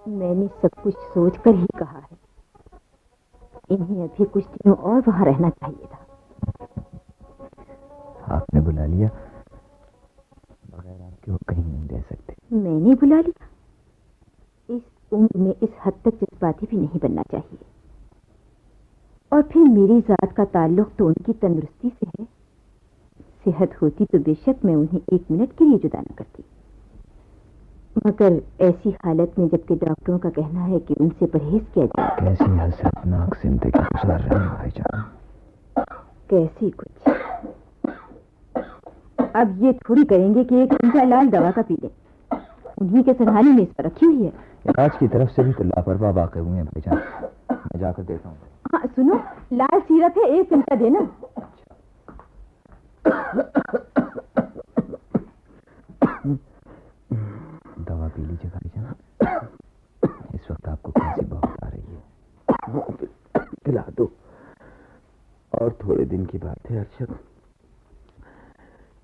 मैंने सब कुछ सोचकर ही कहा है। इन्हें अभी कुछ दिनों और वहां रहना चाहिए था। आपने बुला लिया, बगैर आपके वो कहीं नहीं रह सकते। मैंने बुला लिया? इस उम्र में इस हद तक जज्बाती भी नहीं बनना चाहिए। और फिर मेरी जात का ताल्लुक तो उनकी तंदुरुस्ती से है। सेहत होती तो बेशक मैं उन्हें एक मिनट के लिए जुदा न करती, मगर ऐसी हालत में जबकि डॉक्टरों का कहना है कि उनसे परहेज किया जाए। कैसी हसरतनाक जिंदगी गुजार रहे हैं भाईजान। कैसी कुछ। अब ये थोड़ी करेंगे कि एक चमचा लाल दवा का पी लें। उन्हीं के संभाली में इस पर रखी हुई है। आज की तरफ से भी तो लापरवाह वाकई हुए हैं भाईजान। मैं जाकर देता हूँ। हाँ सुनो, लाल सीरप है, एक चमचा देना। दवा पी लीजिए भाईजान। इस वक्त आपको खांसी बहुत आ रही है। पिला दो। और थोड़े दिन की बात है अरशद।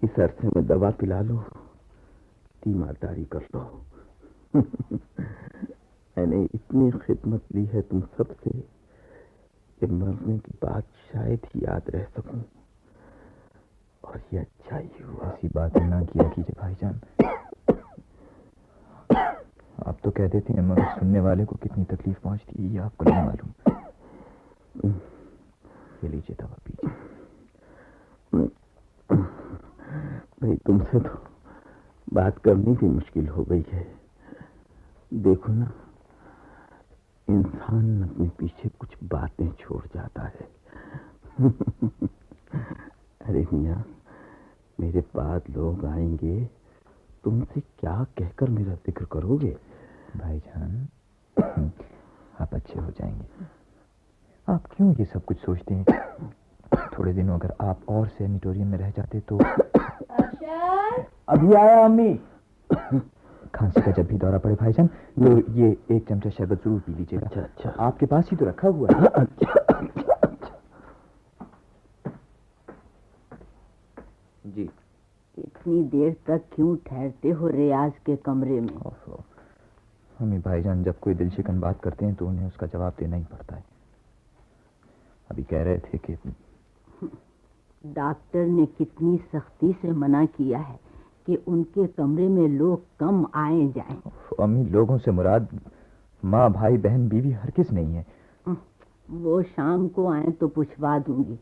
इस अरसे में दवा पिला लो, तीमारदारी कर लो। मैंने इतनी खिदमत ली है तुम सबसे कि मरने की बात शायद ही याद रह सकूं। और ये अच्छा ही हुआ। ऐसी बातें ना किया कीजिए भाईजान। आप तो कह देते हैं, मगर सुनने वाले को कितनी तकलीफ पहुंचती है ये आपको नहीं मालूम। ये लीजिए दवा पीजिए। भाई तुमसे तो बात करनी भी मुश्किल हो गई है। देखो ना, इंसान अपने पीछे कुछ बातें छोड़ जाता है। अरे मियां, मेरे बाद लोग आएंगे, तुमसे क्या कहकर मेरा जिक्र करोगे? भाईजान, आप अच्छे हो जाएंगे। आप क्यों ये सब कुछ सोचते हैं? थोड़े दिनों अगर आप और सैनिटोरियम में रह जाते तो। अभी आया अम्मी। खांसी का जब भी दौरा पड़े भाईजान तो ये एक चमचा शरबत जरूर पी लीजिएगा। अच्छा अच्छा, आपके पास ही तो रखा हुआ है। अच्छा जी। इतनी देर तक क्यों ठहरते हो रियाज के कमरे में? अम्मी भाईजान जब कोई दिलशिकन बात करते हैं तो उन्हें उसका जवाब देना ही पड़ता है। अभी कह रहे थे कि डॉक्टर ने कितनी सख्ती से मना किया है कि उनके कमरे में लोग कम आए जाएं। अम्मी, लोगों से मुराद माँ, भाई, बहन, बीवी हर किस नहीं है। वो शाम को आए तो पूछवा दूंगी।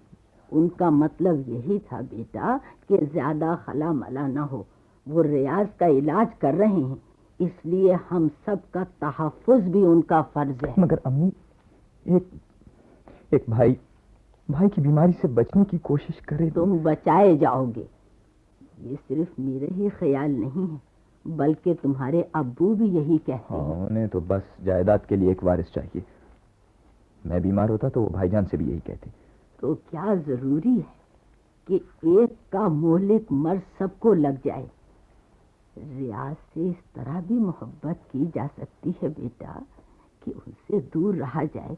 उनका मतलब यही था बेटा कि ज्यादा खला मला ना हो। वो रियाज का इलाज कर रहे हैं, इसलिए हम सब का तहफ्फुज भी उनका फर्ज है। मगर अम्मी, एक भाई की बीमारी से बचने की कोशिश करे। तुम बचाए जाओगे, ये सिर्फ मेरे ही ख्याल नहीं है, बल्कि तुम्हारे अब्बू भी यही कहते हैं। उन्हें तो बस जायदाद के लिए एक वारिस चाहिए। मैं बीमार होता तो वो भाईजान से भी यही कहते। तो क्या जरूरी है कि एक का मोहलिक मर्ज सबको लग जाए? रियाज से इस तरह भी मोहब्बत की जा सकती है बेटा कि उनसे दूर रहा जाए।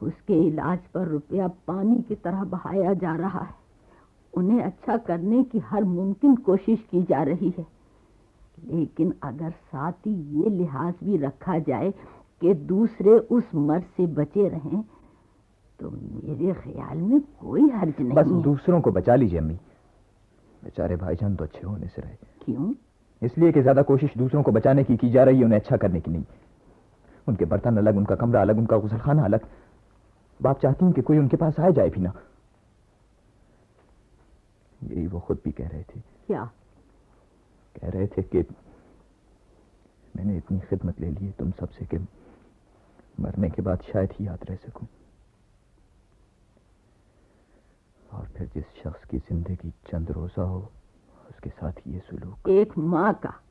उसके इलाज पर रुपया पानी की तरह बहाया जा रहा है। उन्हें अच्छा करने की हर मुमकिन कोशिश की जा रही है, लेकिन अगर साथ ही ये लिहाज भी रखा जाए कि दूसरे उस मर्ज से बचे रहें तो मेरे ख्याल में कोई हर्ज नहीं। बस दूसरों को बचा लीजिए अम्मी। बेचारे भाईजान तो अच्छे होने से रहे। क्यों? इसलिए कि ज्यादा कोशिश दूसरों को बचाने की जा रही है, उन्हें अच्छा करने की नहीं। उनके बर्तन अलग, उनका कमरा अलग, उनका गुसलखाना अलग। बाप चाहती हैं कि कोई उनके पास आए जाए भी ना। यही वो खुद भी कह रहे थे। क्या कह रहे थे? कि मैंने इतनी खिदमत ले ली है तुम सबसे कि मरने के बाद शायद ही याद रह सकूं। जिस शख्स की जिंदगी चंद रोजा हो उसके साथ ये सुलूक। एक माँ का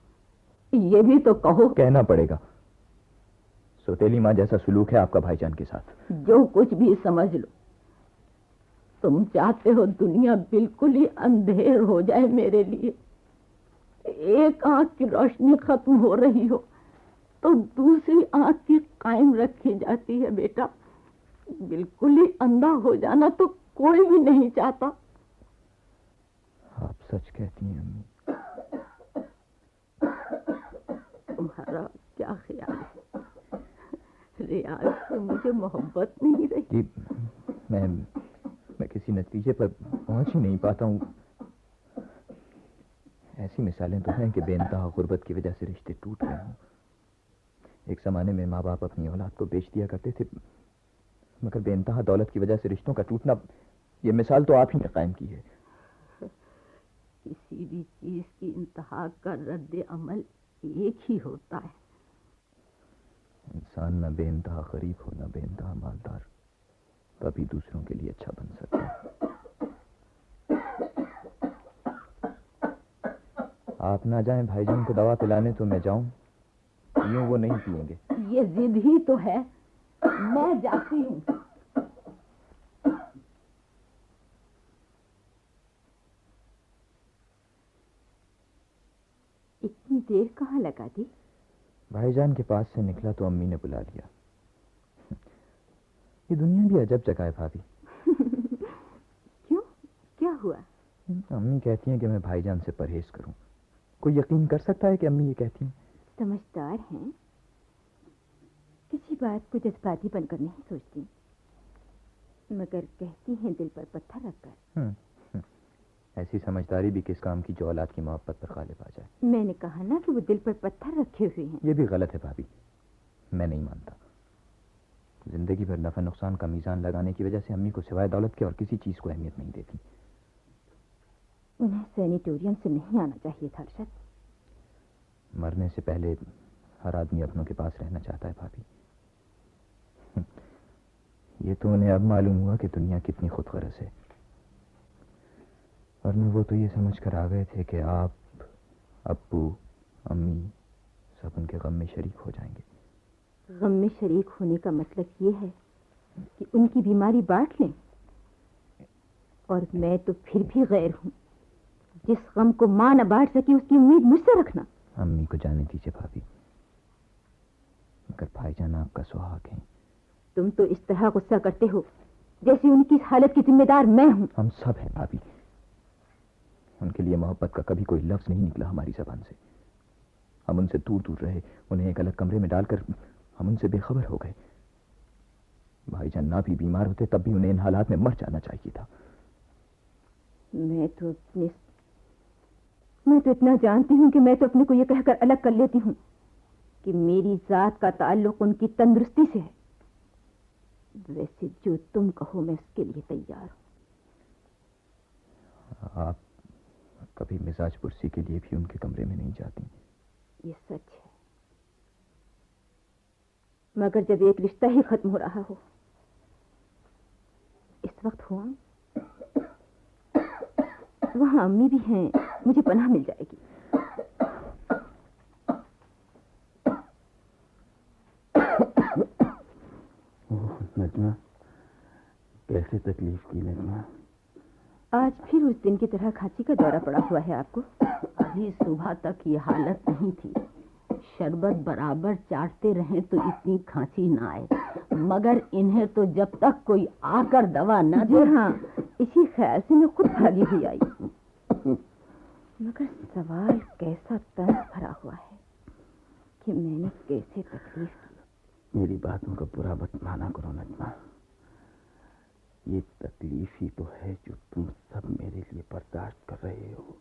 ये भी तो कहो। कहना पड़ेगा, सौतेली माँ जैसा सुलूक है आपका भाईजान के साथ। जो कुछ भी समझ लो, तुम चाहते हो दुनिया बिल्कुल ही अंधेर हो जाए मेरे लिए। एक आंख की रोशनी खत्म हो रही हो तो दूसरी आंख की कायम रखी जाती है बेटा। बिल्कुल ही अंधा हो जाना तो कोई भी नहीं चाहता। आप सच कहती हैं अम्मी। तुम्हारा क्या ख्याल है? रियाज से मुझे मोहब्बत नहीं रही। जी, मैं किसी नतीजे पर पहुंच ही नहीं पाता हूँ। ऐसी मिसालें तो हैं कि बेइंतहा गुर्बत की वजह से रिश्ते टूट गए हों। एक जमाने में माँ बाप अपनी औलाद को बेच दिया करते थे, मगर बेइंतहा दौलत की वजह से रिश्तों का टूटना, ये मिसाल तो आप ही ने कायम की है। किसी भी चीज की इंतहा का रद्द अमल एक ही होता है। इंसान न बेइंतहा गरीब हो न बेइंतहा मालदार, तभी दूसरों के लिए अच्छा बन सकता है। आप ना जाएं भाईजान को दवा पिलाने तो मैं जाऊं? यूं वो नहीं पिएंगे। ये जिद ही तो है, मैं जाती हूँ। इतनी देर कहाँ लगा दी? भाईजान के पास से निकला तो अम्मी ने बुला लिया। ये दुनिया भी अजब जगह है भाभी। क्यों, क्या हुआ? अम्मी कहती हैं कि मैं भाईजान से परहेज करूं। कोई यकीन कर सकता है कि अम्मी ये कहती हैं? समझदार हैं, किसी बात को जज्बाती बनकर नहीं सोचती, मगर कहती हैं दिल पर पत्थर रखकर। ऐसी समझदारी भी किस काम की जो औलाद की मोहब्बत पर गालिब आ जाए। मैंने कहा ना कि वो दिल पर पत्थर रखे हुए हैं। ये भी गलत है भाभी, मैं नहीं मानता। जिंदगी भर नफा नुकसान का मीजान लगाने की वजह से अम्मी को सिवाय दौलत के और किसी चीज को अहमियत नहीं देती। उन्हें सैनिटोरियम से नहीं आना चाहिए था अरशद। मरने से पहले हर आदमी अपनों के पास रहना चाहता है भाभी। ये तो उन्हें अब मालूम हुआ कि दुनिया कितनी खुदगर्ज है, वरना वो तो ये समझकर आ गए थे कि आप, अब्बू, अम्मी सब उनके गम में शरीक हो जाएंगे। गम में शरीक होने का मतलब ये है कि उनकी बीमारी बांट लें, और मैं तो फिर भी गैर हूं। जिस गम को मां न बांट सकी उसकी उम्मीद मुझसे रखना। अम्मी को जाने दीजिए भाभी, मगर भाईजान आपका सुहाग है। तुम तो इस तरह गुस्सा करते हो जैसे उनकी इस हालत की जिम्मेदार मैं हूं। हम सब हैं भाभी। उनके लिए मोहब्बत का कभी कोई लफ्ज नहीं निकला हमारी जबान से। हम उनसे दूर दूर रहे, उन्हें एक अलग कमरे में डालकर हम उनसे बेखबर हो गए। भाईजान ना भी बीमार होते तब भी उन्हें इन हालात में मर जाना चाहिए था। मैं तो इतना जानती हूं कि मैं तो अपने को यह कहकर अलग कर लेती हूं कि मेरी जात का ताल्लुक उनकी तंदुरुस्ती से है। वैसे जो तुम कहो मैं उसके लिए तैयार हूं। आप कभी मिजाज पुरसी के लिए भी उनके कमरे में नहीं जाती? ये सच है, मगर जब एक रिश्ता ही खत्म हो रहा हो, इस वक्त हुआ वहां अम्मी भी हैं, मुझे पनाह मिल जाएगी। नजमा, कैसे तकलीफ की नजमा? आज फिर उस दिन की तरह खांसी का दौरा पड़ा हुआ है आपको? अभी सुबह तक ये हालत नहीं थी। शरबत बराबर चाटते रहें तो इतनी खांसी ना आए, मगर इन्हें तो जब तक कोई आकर दवा न दे। हाँ, इसी ख्याल से मैं खुद भागी हुई आई। मगर सवाल कैसा तंज भरा हुआ है कि मैंने कैसे तकलीफ की। मेरी बातों का बुरा मत माना करो नजमा। ये तकलीफ ही तो है जो तुम सब मेरे लिए बर्दाश्त कर रहे हो।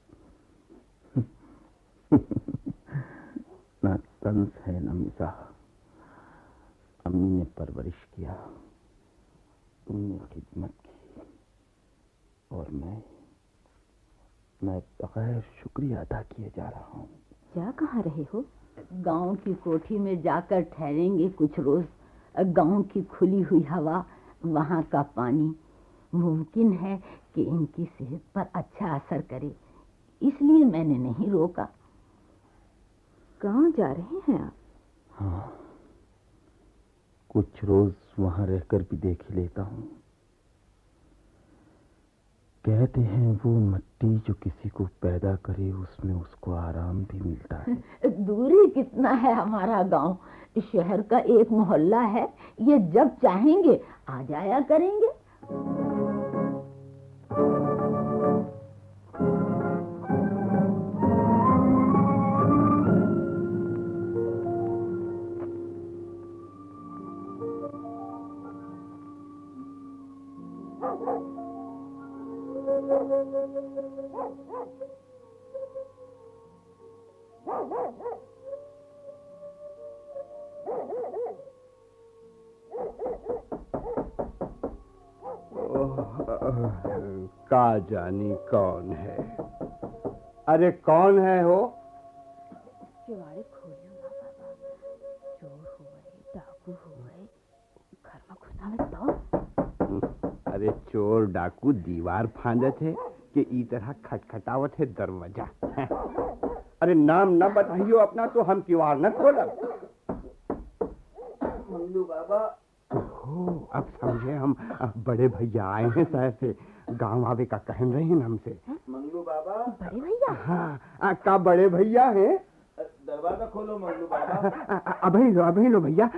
ना तंज है ना मिजाह। अम्मी ने परवरिश किया, तुमने खिदमत की, और मैं बगैर शुक्रिया अदा किए जा रहा हूँ। जा कहाँ रहे हो? गांव की कोठी में जाकर ठहरेंगे कुछ रोज। गांव की खुली हुई हवा, वहां का पानी, मुमकिन है कि इनकी सेहत पर अच्छा असर करे, इसलिए मैंने नहीं रोका। कहाँ जा रहे हैं आप? हाँ, कुछ रोज वहां रहकर भी देख ही लेता हूँ। कहते हैं वो मिट्टी जो किसी को पैदा करे उसमें उसको आराम भी मिलता है। दूरी कितना है हमारा गांव, शहर का एक मोहल्ला है, ये जब चाहेंगे आ जाया करेंगे। का जानी कौन है? अरे कौन है हो? किवाड़े खोलियो ना बाबा, चोर हुए, डाकू हुए, घर में घुसावे तो। अरे चोर डाकू दीवार फांदत है कि ई तरह खटखटावत है दरवाजा। अरे नाम न बताइयो अपना तो हम किवाड़ न खोलब। मंगलू बाबा। अब समझे हम, बड़े भैया आए हैं शहर से, गांव आवे का कहन रहे हैं हमसे। मंगलू बाबा। बड़े भैया? हाँ, का बड़े भैया हैं? दरवाजा खोलो मंगलू बाबा। अभी लो भैया।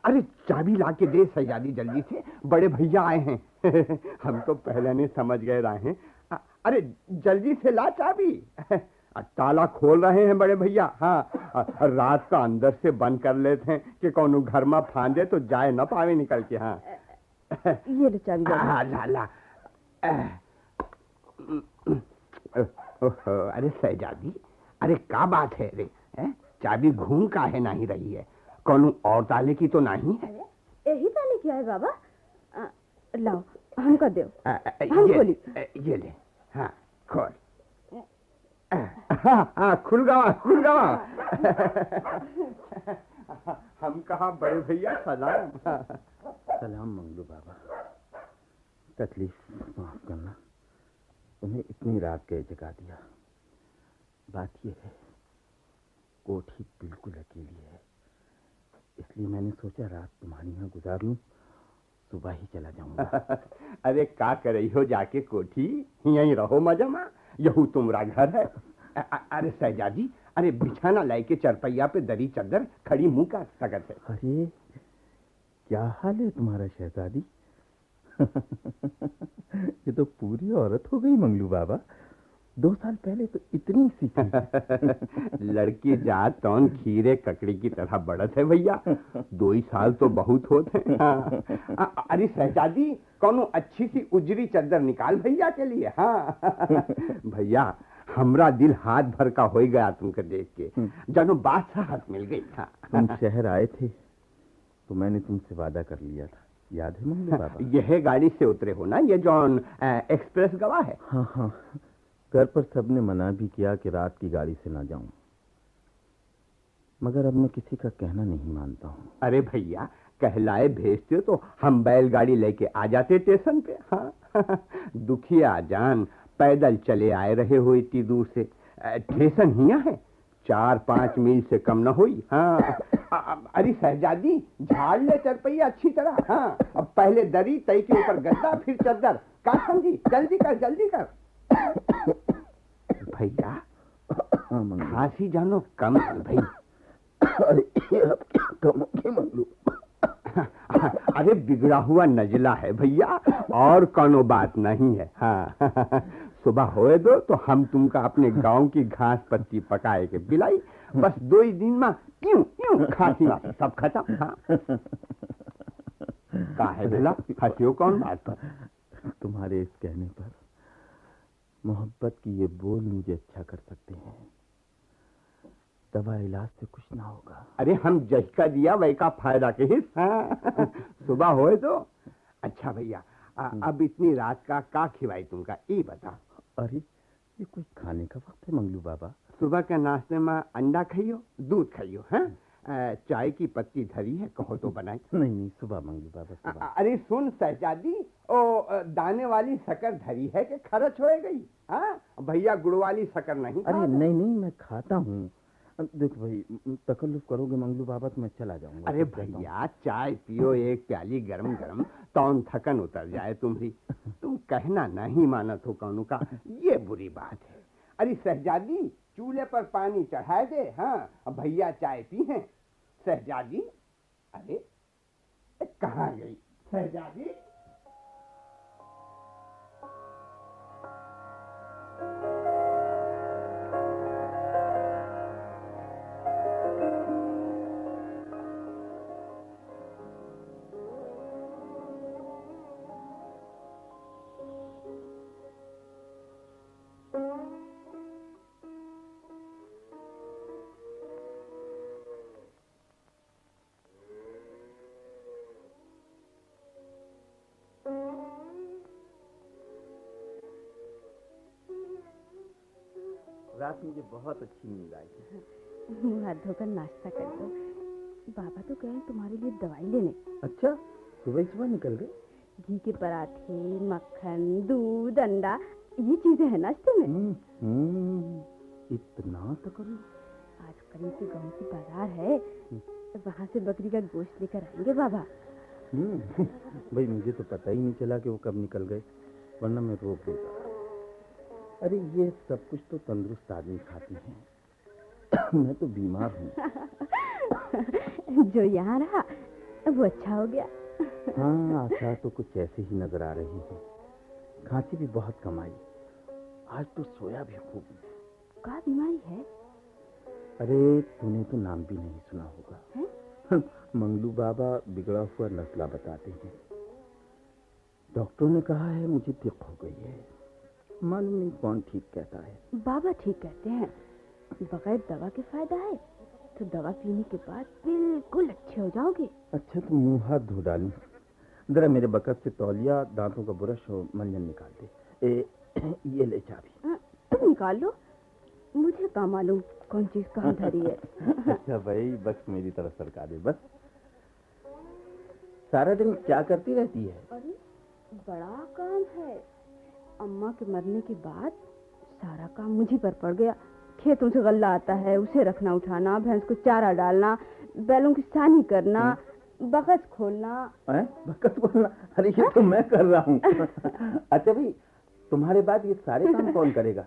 अरे चाबी ला के दे सैजादी जल्दी से, बड़े भैया आए हैं। हम तो पहले नहीं समझ गए रहे हैं। अरे जल्दी से ला चाबी। ताला खोल रहे हैं बड़े भैया। हाँ, रात का अंदर से बंद कर लेते हैं कि कौन घर में फांदे तो जाए न पावे निकल के। हाँ, ये ले चाबी बाबा। हाँ, ला। अरे सैजादी, अरे का बात है रे? चाबी घूम का है नहीं रही है? कौन और ताले की तो नहीं है? यही ताले क्या है बाबा? लाओ हमको दो, हम ये, खोली। ये ले। हाँ खोल। हाँ, खुल गवा। हम कहा बड़े भैया सलाम। सलाम मंगलू बाबा। तकलीफ माफ करना, तुम्हें इतनी रात गए जगा दिया। बात यह है, कोठी बिल्कुल अकेली है, इसलिए मैंने सोचा रात तुम्हारी यहाँ गुजार लूं, सुबह ही चला जाऊंगा। अरे का करे हो जाके कोठी, यहीं रहो मजा में, यहू तुम्हारा घर है। अरे सैजादी, अरे बिछाना लाई के चरपैया पे दरी चद्दर खड़ी मुंह का सकत है। अरे क्या हाल है तुम्हारा शहजादी? ये तो पूरी औरत हो गई मंगलू बाबा। 2 साल पहले तो इतनी सी थी। लड़की जात तौन खीरे ककड़ी की तरह बढ़त है भैया। 2 ही साल तो बहुत होते हैं। हाँ। अरे शहजादी, कौनो अच्छी सी उजरी चद्दर निकाल भैया के लिए। हाँ भैया, हमरा दिल हाथ भर का हो गया तुमको देख के, जानो बादशाहत मिल गई। हाँ। तुम शहर आए थे तो मैंने तुमसे वादा कर लिया था, याद है मंगलू बाबा? यह गाड़ी से उतरे हो ना, ये जॉन एक्सप्रेस गवा है? हाँ, घर पर सबने मना भी किया कि रात की गाड़ी से ना जाऊं, मगर अब मैं किसी का कहना नहीं मानता हूँ। अरे भैया, कहलाए भेजते तो हम बैलगाड़ी लेके आ जाते स्टेशन पे। हाँ। दुखिया जान, पैदल चले आए रहे हो इतनी दूर से। स्टेशन हिया है, 4-5 मील से कम न हुई। हाँ। अरे शहजादी, झाड़ ले चरपैया अच्छी तरह। हाँ, अब पहले दरी, तई के ऊपर गद्दा, फिर चद्दर। का समझी? जल्दी कर। भैया, खांसी जानो कम है भाई। अरे अब क्या कम हो गया मंगलू? अरे बिगड़ा हुआ नजला है भैया, और कोनो बात नहीं है। हाँ। सुबह होए दो तो हम तुमका अपने गांव की घास पत्ती पकाए के पिलाई, बस 2 ही दिन में यूं खांसी वासी सब खत्म। हाँ। का है भला, हंसियो कौन बात पर? तुम्हारे इस कहने पर मोहब्बत की ये बोल मुझे अच्छा कर सकते हैं। दवा इलाज से कुछ ना होगा। अरे हम जैका दिया वैका फायदा के हिस। हाँ। सुबह होए तो। अच्छा भैया, अब इतनी रात का खिवाई तुमका, ये बता। अरे ये कुछ खाने का वक्त है मंगलू बाबा। सुबह के नाश्ते में अंडा खाइयो, दूध खाइयो। हाँ, चाय की पत्ती धरी है, कहो तो बनाए। नहीं नहीं, सुबह मंगलू बाबा सुबह। अरे सुन शहजादी, ओ दाने वाली शक्कर धरी है कि खरच हो गई? हाँ, भैया गुड़ वाली शक्कर नहीं अरे खाता? नहीं नहीं, मैं खाता हूँ। देख भाई, तकल्लुफ करोगे मंगलू बाबा तो मैं चला जाऊंगा। अरे भैया चाय पियो एक प्याली गरम गरम, तौन थकन उतर जाए तुम्हारी। तुम कहना नहीं मानत हो कौनू का, ये बुरी बात है। अरे शहजादी, चूल्हे पर पानी चढ़ा दे। हाँ, भैया चाय पी हैं। शहजादी, अरे कहाँ गई शहजादी? रात मुझे बहुत अच्छी नींद आई। मुंह हाथ धोकर नाश्ता कर दो। बाबा तो कहें तुम्हारे लिए दवाई लेने। अच्छा, सुबह सुबह निकल गए? घी के पराठे, मक्खन, दूध, अंडा, ये चीजें हैं नाश्ते में। इतना तो करो। आज करीब के गांव की बाजार है, वहाँ से बकरी का गोश्त लेकर आएंगे बाबा। भाई मुझे तो पता ही नहीं चला कि वो कब निकल गए, वरना मैं रोक देता। अरे ये सब कुछ तो तंदुरुस्त आदमी खाते हैं। मैं तो बीमार हूँ। जो यहाँ रहा वो अच्छा हो गया। हाँ, आशा तो कुछ ऐसे ही नजर आ रही है। खांसी भी बहुत कम आई, आज तो सोया भी खूब। क्या बीमारी है? अरे तूने तो नाम भी नहीं सुना होगा। है? मंगलू बाबा बिगड़ा हुआ नस्ला बताते हैं। डॉक्टर ने कहा है मुझे दिक्क हो गई है। मालूम नहीं कौन ठीक कहता है। बाबा ठीक कहते हैं, बगैर दवा के फायदा है, तो दवा पीने के बाद बिल्कुल अच्छे हो जाओगे। अच्छा तो मुंह हाथ धो डालूं। जरा मेरे बकत से तौलिया, दांतों का ब्रश और मंजन निकाल दे। ये ले चाबी। तुम निकाल लो, मुझे क्या मालूम कौन चीज कहाँ धरी है। अच्छा भाई, बस मेरी तरफ सरका दे बस। सारा दिन क्या करती रहती है? अरे बड़ा काम है। अम्मा के मरने के बाद सारा काम मुझी पर पड़ गया। खेतों से गल्ला आता है, उसे रखना उठाना, भैंस को चारा डालना, बैलों की सानी करना, बकस खोलना। बकस खोलना? अरे ये तो मैं कर रहा हूँ। अच्छा भाई, तुम्हारे बाद ये सारे काम कौन करेगा?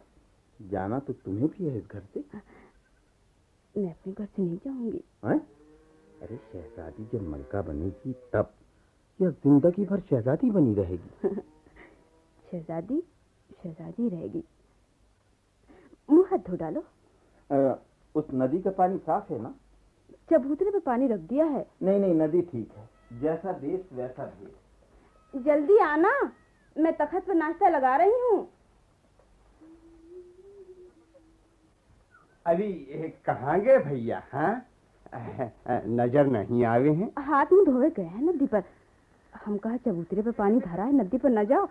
जाना तो तुम्हें भी है इस घर से। मैं अपने घर से नहीं जाऊंगी। अरे शहजादी जब मलका बनेगी तब, या जिंदगी भर शहजादी बनी रहेगी? शहजादी शहजादी रहेगी। मुंह हाथ धो डालो। उस नदी का पानी साफ है ना? चबूतरे पे पानी रख दिया है। नहीं नहीं, नदी ठीक है, जैसा देश वैसा भेष। जल्दी आना, मैं तखत पर नाश्ता लगा रही हूँ। अरे कहाँ गए भैया? हाँ, नजर नहीं आवे हैं। हाथ मुंह धोए गए हैं नदी पर। हम कहा चबूतरे पे पानी धरा है, नदी पर न जाओ।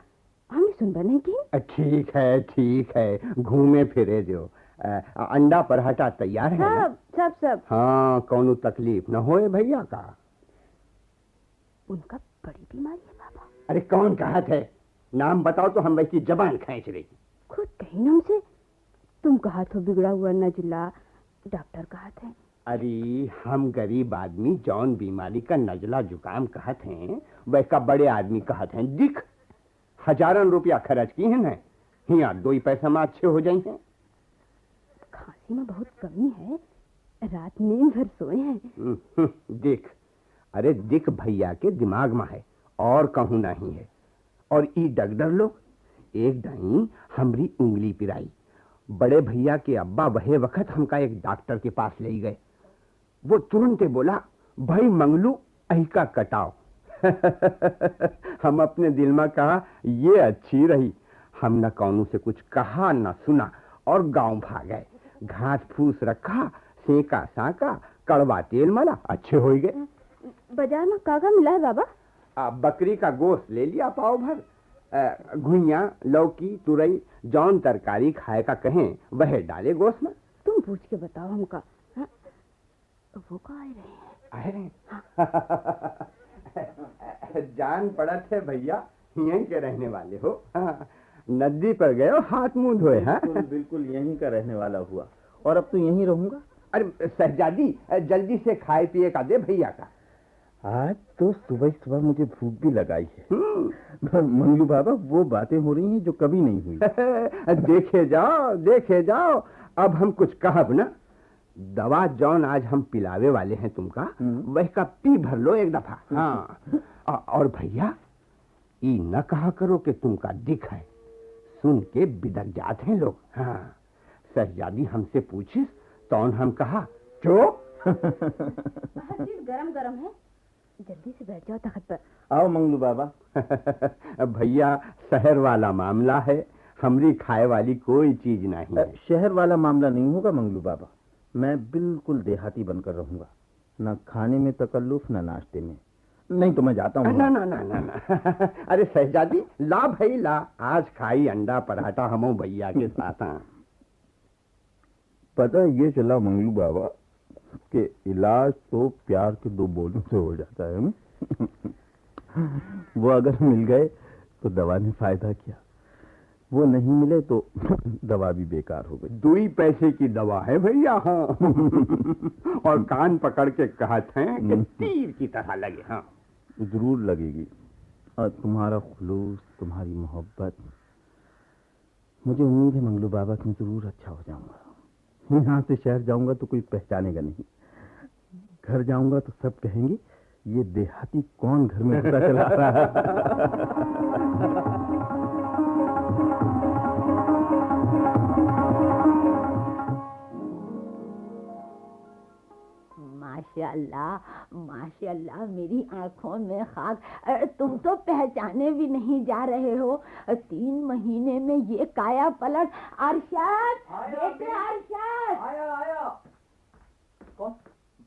हमने सुनबा नहीं की। ठीक है, घूमे फिरे जो। अंडा पराठा तैयार है ना? सब। हाँ, कौनो तकलीफ न होए भैया का? उनका बड़ी बीमारी है बाबा। अरे कौन कहा थे? नाम बताओ तो हम वैसी जबान खींच रही। खुद कही ना हमसे। तुम कहा तो बिगड़ा हुआ नजला, डॉक्टर कहा थे। अरे हम गरीब आदमी जौन बीमारी का नजला जुकाम कहत हैं, वैसा बड़े आदमी कहत हैं दिख। हजारन रुपया खर्च की है ना, यहाँ 2 ही पैसा में अच्छे हो जाए हैं। खांसी में बहुत कमी है, रात नींद भर सोए हैं। देख, अरे दिख भैया के दिमाग में है और कहूँ नहीं है। और ई डगडर लोग एक दाई हमरी उंगली पिराई। बड़े भैया के अब्बा वहे वक्त हमका एक डॉक्टर के पास ले गए। वो तुरंत बोला, भाई मंगलू अहिका कटाओ। हम अपने दिल में कहा ये अच्छी रही। हम न कौनों से कुछ कहा न सुना और गांव भाग गए। घास फूस रखा, सेका साका, कड़वा तेल मला, अच्छे हो गए। बाजार में कागा मिला है बाबा? बकरी का गोश्त ले लिया पाव भर। घुइया, लौकी, तुरई, जौन तरकारी खाए का कहें वह डाले गोश्त में। तुम पूछ के बताओ हमका। वो कहाँ आए रहे हैं? अरे जान पड़त है भैया, यहीं के रहने वाले हो। हाँ, नदी पर गए हो, हाथ मुंह धोए। हाँ बिल्कुल बिल्कुल यहीं का रहने वाला हुआ, और अब तो यहीं रहूंगा। अरे शहजादी, जल्दी से खाए पिए का दे भैया का। आज तो सुबह सुबह मुझे भूख भी लगाई है। मंगलू बाबा, वो बातें हो रही हैं जो कभी नहीं हुई। देखे जाओ देखे जाओ, अब हम कुछ कहब ना। दवा जौन आज हम पिलावे वाले हैं तुमका, वह का पी भर लो एक दफा। हाँ और भैया, ई न कहा करो कि तुमका दिख है, सुन के बिदक जाते हैं लोग। हाँ, शहजादी हमसे पूछिस तौन हम कहा चुप। हर चीज गरम गरम है, जल्दी से बैठ जाओ तख्त पर। आओ मंगलू बाबा। भैया, शहर वाला मामला है, हमरी खाए वाली कोई चीज नहीं है। शहर वाला मामला नहीं होगा मंगलू बाबा, मैं बिल्कुल देहाती बनकर रहूंगा, न खाने में तकल्लुफ न नाश्ते में। नहीं तो मैं जाता हूँ। ना ना ना ना ना। अरे शहजादी, ला भाई ला, आज खाई अंडा पराठा हमो भैया के साथ। हाँ, पता ये चला मंगलू बाबा कि इलाज तो प्यार के दो बोलों से हो जाता है। वो अगर मिल गए तो दवा ने फायदा किया, वो नहीं मिले तो दवा भी बेकार हो गई। 2 पैसे की दवा है भैया। हाँ। और कान पकड़ के कहते हैं कि तीर की तरह लगे। हाँ, जरूर लगेगी। और तुम्हारा खुलूस, तुम्हारी मोहब्बत, मुझे उम्मीद है मंगलू बाबा कि मैं जरूर अच्छा हो जाऊंगा। यहाँ से शहर जाऊंगा तो कोई पहचानेगा नहीं, घर जाऊंगा तो सब कहेंगे ये देहाती कौन घर में पता चला रहा है। माशाल्लाह माशाल्लाह, मेरी आंखों में खाक। तुम तो पहचाने भी नहीं जा रहे हो। 3 महीने में ये काया पलट। अरशद, बेटे अरशद। आया आया। कौन?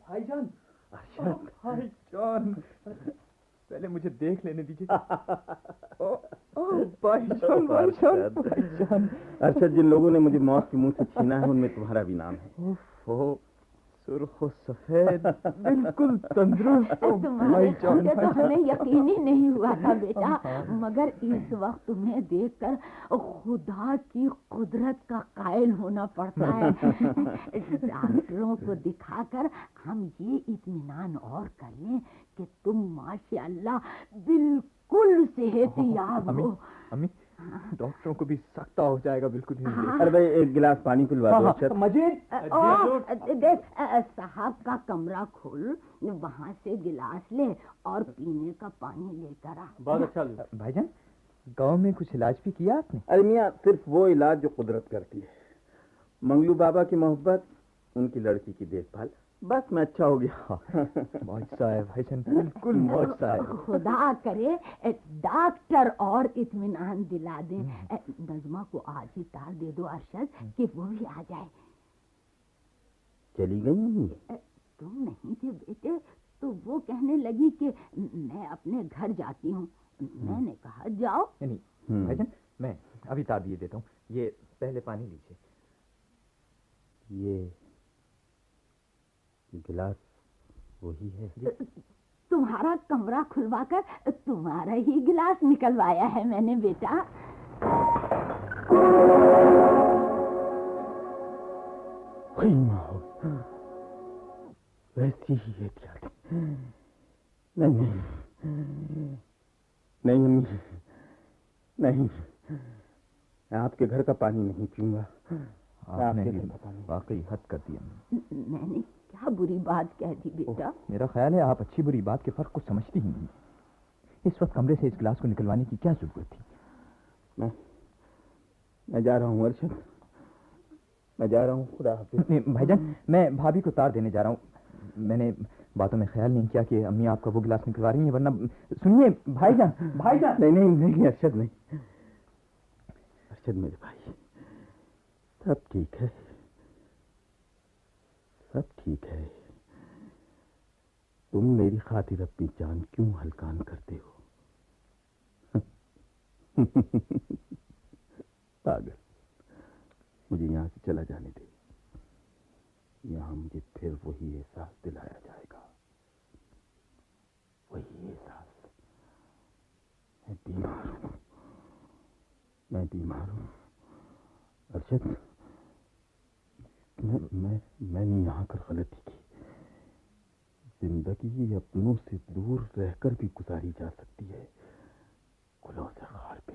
भाईजान। भाईजान, पहले मुझे देख लेने दीजिए। भाईजान भाईजान। अरशद, जिन लोगों ने मुझे मौत के मुंह से छीना है उनमें तुम्हारा भी नाम है। ओह, सुर्ख सफेद, बिल्कुल तंदुरुस्त। तुम्हारे चेहरे तो हमें यकीन ही नहीं हुआ था बेटा, मगर इस वक्त तुम्हें देखकर खुदा की कुदरत का कायल होना पड़ता है। डॉक्टरों को दिखाकर हम ये इत्मीनान और कर लें कि तुम माशाअल्लाह बिल्कुल सेहतयाब हो। अम्मी, डॉक्टरों को भी सकता हो जाएगा बिल्कुल ही। अरे भाई, एक गिलास पानी पिलवा दो अरशद। मजीद, देख, साहब का कमरा खोल, वहाँ से गिलास ले और पीने का पानी लेकर आ। बहुत अच्छा। भाईजान, गांव में कुछ इलाज भी किया आपने? अरे मियाँ, सिर्फ वो इलाज जो कुदरत करती है। मंगलू बाबा की मोहब्बत, उनकी लड़की की देखभाल, बस मैं अच्छा हो गया। मौजसा है भाईजान, बिल्कुल मौजसा है। खुदा करे डॉक्टर और इत्मीनान दिला दें। नजमा को आज ही तार दे दो अरशद कि वो भी आ जाए। चली गई? तुम नहीं थे बेटे तो वो कहने लगी कि मैं अपने घर जाती हूँ। मैंने कहा जाओ। नहीं भाईजान, मैं अभी तार दिए देता हूँ, ये पहले पानी लीजिए। ये गिलास वही है? तुम्हारा कमरा खुलवाकर तुम्हारा ही गिलास निकलवाया है मैंने बेटा। वैसी ही एहतियात। नहीं नहीं नहीं अम्मी, नहीं, मैं आपके घर का पानी नहीं पीऊंगा। आपने वाकई हद कर दी अम्मी। मैंने क्या बुरी बात कह दी बेटा? मेरा ख्याल है आप अच्छी बुरी बात के फर्क को समझती ही नहीं। इस वक्त कमरे से इस गिलास को निकलवाने की क्या जरूरत थी? मैं जा रहा हूँ अरशद, मैं जा रहा हूँ। खुदा हाफिज। भाईजान, मैं भाभी को तार देने जा रहा हूँ। मैंने बातों में ख्याल नहीं किया कि अम्मी आपका वो गिलास निकलवा रही है, वरना। सुनिए भाईजान, भाईजान। नहीं नहीं नहीं अरशद, नहीं अरशद मेरे भाई, सब ठीक है, सब ठीक है। तुम मेरी खातिर अपनी जान क्यों हल्कान करते हो? पागल, मुझे यहाँ से चला जाने दे। यहाँ मुझे फिर वही एहसास दिलाया मैं बीमार हूँ अरशद। मैंने यहाँ कर गलती की। जिंदगी अपनों से दूर रहकर भी गुजारी जा सकती है। गुलों से खार पे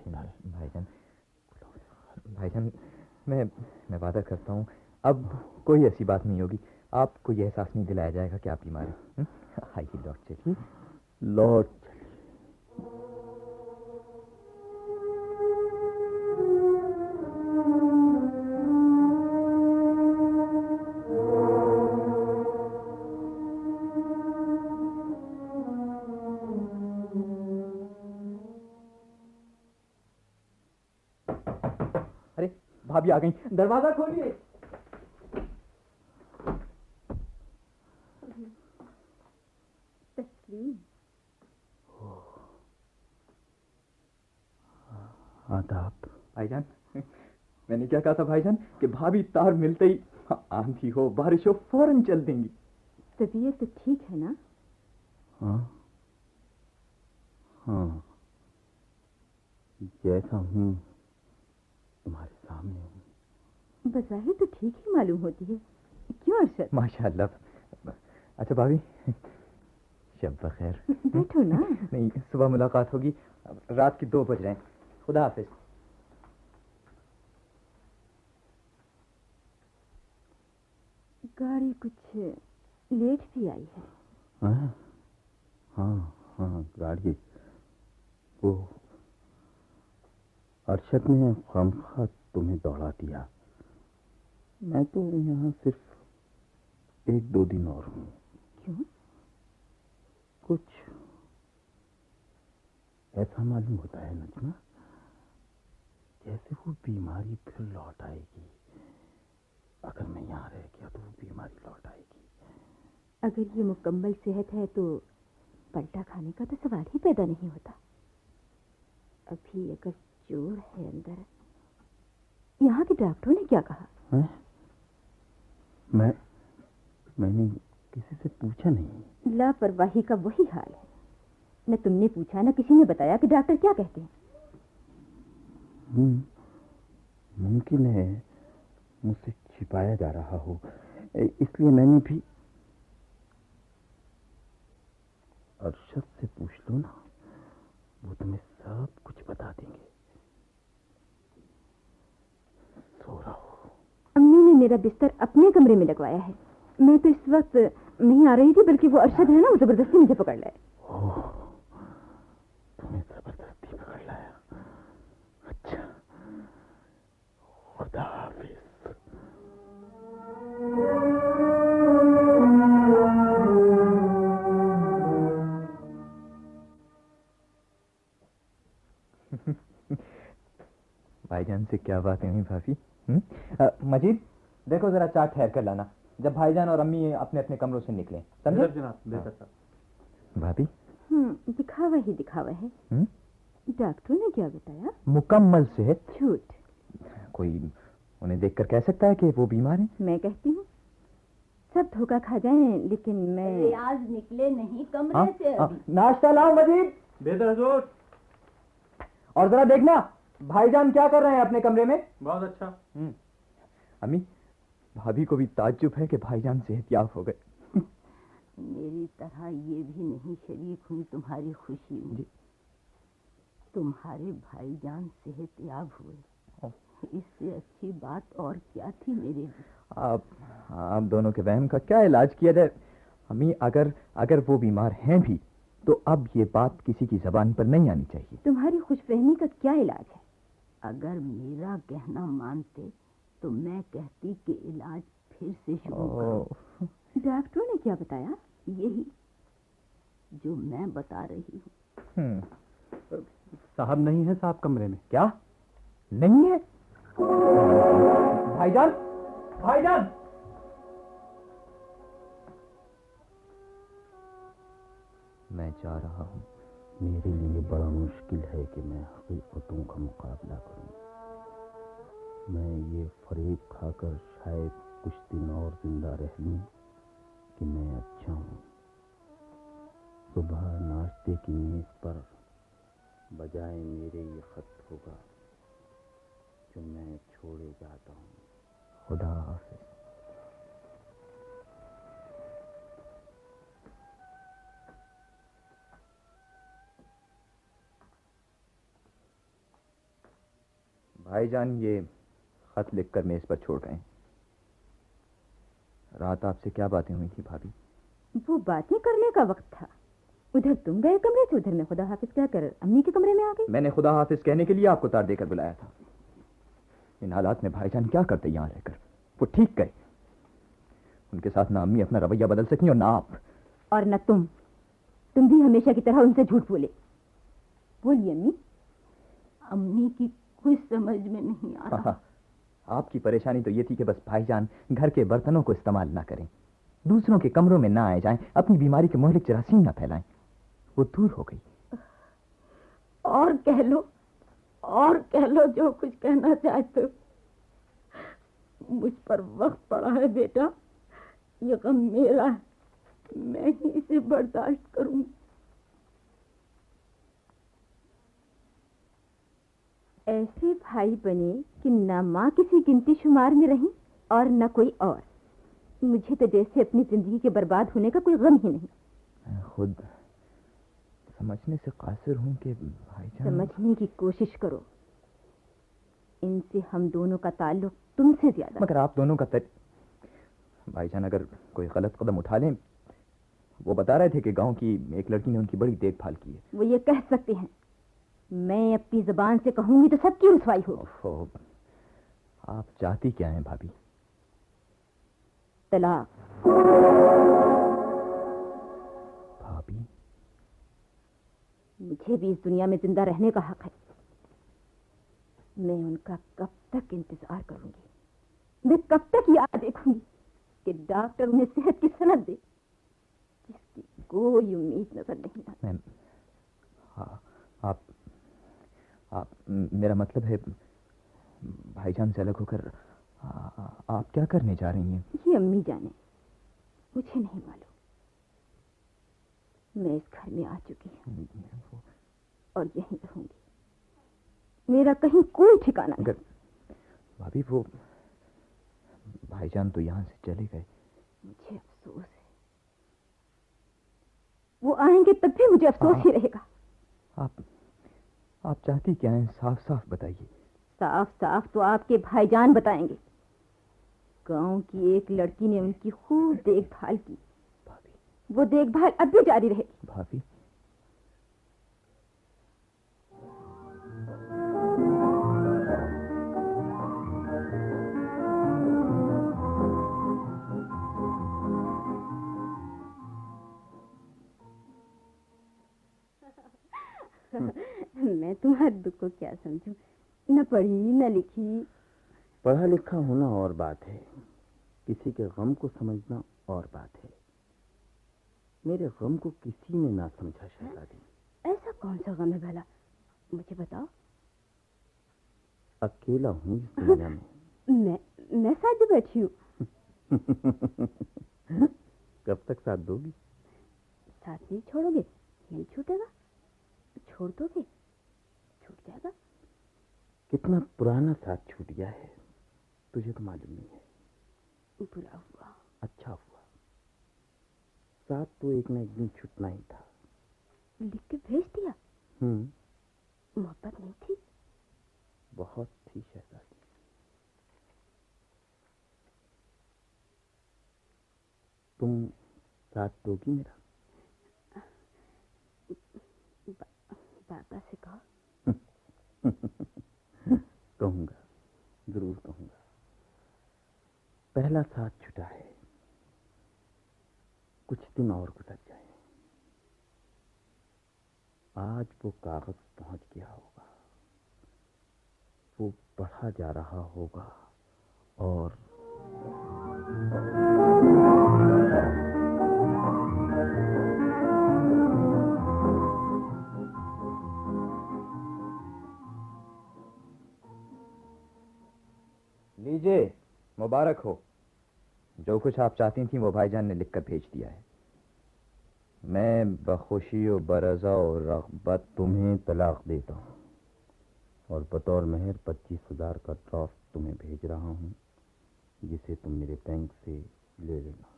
भाईजान, मैं वादा करता हूँ अब कोई ऐसी बात नहीं होगी। आपको ये एहसास नहीं दिलाया जाएगा कि आप बीमार हैं। आइए लौट चलिए। लौट अरे भाभी आ गई, दरवाजा खोलिए। आदाब। भाईजान, मैंने क्या कहा था भाईजान कि भाभी तार मिलते ही आंधी हो बारिश हो फौरन चल देंगी। तबीयत तो ठीक है ना? हाँ हाँ, जैसा हूँ तुम्हारे सामने हूँ। बज़ाहिर तो ठीक ही मालूम होती है, क्यों अरशद? माशाअल्लाह। अच्छा भाभी, शब बखैर। बैठो ना। नहीं, सुबह मुलाकात होगी। रात की 2 बज रहे हैं। खुदा हाफिज। गाड़ी कुछ लेट भी आई है। हाँ हाँ हाँ, गाड़ी वो अरशद ने खामखा तुम्हें दौड़ा दिया। मैं तो यहाँ सिर्फ 1-2 दिन और हूँ। क्यों? कुछ ऐसा मालूम होता है नजमा, जैसे वो बीमारी फिर लौट आएगी। अगर मैं यहाँ रह गया तो वो बीमारी लौट आएगी। अगर ये मुकम्मल सेहत है तो पलटा खाने का तो सवाल ही पैदा नहीं होता। अभी अगर जोर है अंदर। यहाँ के डॉक्टरों ने क्या कहा? है? मैंने किसी से पूछा नहीं। लापरवाही का वही हाल है। न तुमने पूछा न किसी ने बताया कि डॉक्टर क्या कहते हैं। मुमकिन है मुझसे छिपाया जा रहा हो, इसलिए मैंने भी। अरशद से पूछ लो ना, वो तुम्हें सब कुछ बता देंगे। सो रहा हो। अम्मी ने मेरा बिस्तर अपने कमरे में लगवाया है। मैं तो इस वक्त नहीं आ रही थी, बल्कि वो अरशद है ना, वो जबरदस्ती मुझे पकड़ लाए। तुम्हें जबरदस्ती पकड़ लाया? अच्छा, खुदा हाफिज। भाईजान से क्या बातें हुई भाभी? मजीद, देखो जरा चाय ठहर कर लाना जब भाईजान और अम्मी अपने अपने कमरों से निकले। समझे जनाब? भाभी, दिखावा ही दिखावा है। डॉक्टर ने क्या बताया? मुकम्मल सेहत। झूठ। कोई उन्हें देखकर कह सकता है कि वो बीमार हैं? मैं कहती हूँ सब धोखा खा जाएं, लेकिन मैं आज निकले नहीं कमरे से अभी। नाश्ता लाओ मजीद। बेहतर हजूर। और जरा देखना भाईजान क्या कर रहे हैं अपने कमरे में। बहुत अच्छा। अम्मी, भाभी को भी ताज्जुब है कि भाईजान सेहतयाब हो गए। मेरी तरह ये भी नहीं शरीक हुई तुम्हारी खुशी में। तुम्हारे भाईजान सेहतयाब हुए, इससे अच्छी बात और क्या थी मेरे लिए। आप दोनों के वहम का क्या इलाज किया जाए? अम्मी, अगर वो बीमार हैं भी तो अब ये बात किसी की जबान पर नहीं आनी चाहिए। तुम्हारी खुशफहमी का क्या इलाज है? अगर मेरा कहना मानते तो मैं कहती कि इलाज फिर से शुरू करो। डॉक्टरों ने क्या बताया? यही जो मैं बता रही हूँ। साहब नहीं है साहब कमरे में? क्या नहीं है? भाईजान, भाईजान! मैं जा रहा हूँ। मेरे लिए बड़ा मुश्किल है कि मैं हकीकतों का मुकाबला करूं। मैं ये फरेब खाकर शायद कुछ दिन और जिंदा रह लूं कि मैं अच्छा हूँ। सुबह नाश्ते की मेज पर बजाय मेरे ये खत होगा, से मैं छोड़े जाता हूँ। खुदा हाफिज। भाईजान ये खत लिखकर मेज पर छोड़ रहे हैं। रात आपसे क्या बातें हुई थी भाभी? वो बातें करने का वक्त था। उधर तुम गए कमरे से, उधर मैं खुदा हाफिज कहकर अम्मी के कमरे में आ गई। मैंने खुदा हाफिज कहने के लिए आपको तार देकर बुलाया था। इन हालात में भाईजान क्या करते यहाँ रहकर? वो ठीक गए। उनके साथ ना अम्मी अपना रवैया बदल सकी और ना आप। और न तुम भी हमेशा की तरह उनसे झूठ बोले। बोलिए अम्मी। अम्मी की कुछ समझ में नहीं आ रहा। आपकी परेशानी तो ये थी कि बस भाईजान घर के बर्तनों को इस्तेमाल ना करें, दूसरों के कमरों में ना आए जाएं, अपनी बीमारी के मोहलिक जरासीम ना फैलाएं। वो दूर हो गई। और कह लो जो कुछ कहना चाहते हो। मुझ पर वक्त पड़ा है बेटा, ये गम मेरा है, मैं ही इसे बर्दाश्त करूंगी। ऐसे भाई बने कि न माँ किसी गिनती शुमार में रही और न कोई और। मुझे तो जैसे अपनी जिंदगी के बर्बाद होने का कोई गम ही नहीं। मैं खुद समझने से कासिर हूं कि भाईजान। समझने की कोशिश करो। इनसे हम दोनों का ताल्लुक तुमसे ज्यादा। मगर आप दोनों का भाईजान अगर कोई गलत कदम उठा लें, वो बता रहे थे कि गांव की एक लड़की ने उनकी बड़ी देखभाल की है। वो ये कह सकते हैं, मैं अपनी जुबान से कहूंगी तो सबकी रुसवाई होगी। आप चाहती क्या हैं भाभी? तलाक। भाभी, मुझे भी इस दुनिया में जिंदा रहने का हक है। मैं उनका कब तक इंतजार करूंगी? मैं कब तक याद देखूंगी कि डॉक्टर उन्हें सेहत की सनद दे जिसकी कोई उम्मीद नजर नहीं आती। मैम, आप मेरा मतलब है भाईजान से अलग होकर आप क्या करने जा रही हैं? ये अम्मी जाने, मुझे नहीं मालूम। मैं इस घर में आ चुकी हूँ और यहीं रहूंगी। मेरा कहीं कोई ठिकाना नहीं। मगर भाभी, वो भाईजान तो यहाँ से चले गए। मुझे अफसोस है। वो आएंगे तब भी मुझे अफसोस ही रहेगा। आप चाहती क्या हैं? साफ साफ बताइए। साफ साफ तो आपके भाईजान बताएंगे। गांव की एक लड़की ने उनकी खूब देखभाल की। भाभी, वो देखभाल अब भी जारी रहेगी। भाभी, मैं तुम्हारे दुख को क्या समझूं? न पढ़ी न लिखी। पढ़ा लिखा होना और बात है, किसी के गम को समझना और बात है। मेरे गम को किसी ने ना समझा शहजादी। ऐसा कौन सा गम है भला, मुझे बताओ। अकेला हूँ इस दुनिया में। मैं साथ जो बैठी हूँ। कब तक साथ दोगी? साथ नहीं छोड़ोगे? नहीं छूटेगा। छोड़ दोगे? छूट जाएगा। कितना पुराना साथ छूट गया है, तुझे तो मालूम नहीं है। बुरा हुआ। अच्छा हुआ। साथ तो एक न एक दिन छूटना ही था। लिख के भेज दिया? मोहब्बत नहीं थी? बहुत थी शहजादी। तुम साथ दोगी मेरा? बाबा से कहो। कहूंगा, जरूर कहूंगा। पहला साथ छुटा है, कुछ दिन और गुजर जाए। आज वो कागज पहुंच गया होगा, वो बढ़ा जा रहा होगा और लीजिए, मुबारक हो। जो कुछ आप चाहती थी वो भाईजान ने लिखकर भेज दिया है। मैं बखुशी और बरज़ा और रग़बत तुम्हें तलाक देता हूँ। और बतौर मेहर 25,000 का ड्राफ्ट तुम्हें भेज रहा हूँ, जिसे तुम मेरे बैंक से ले लेना।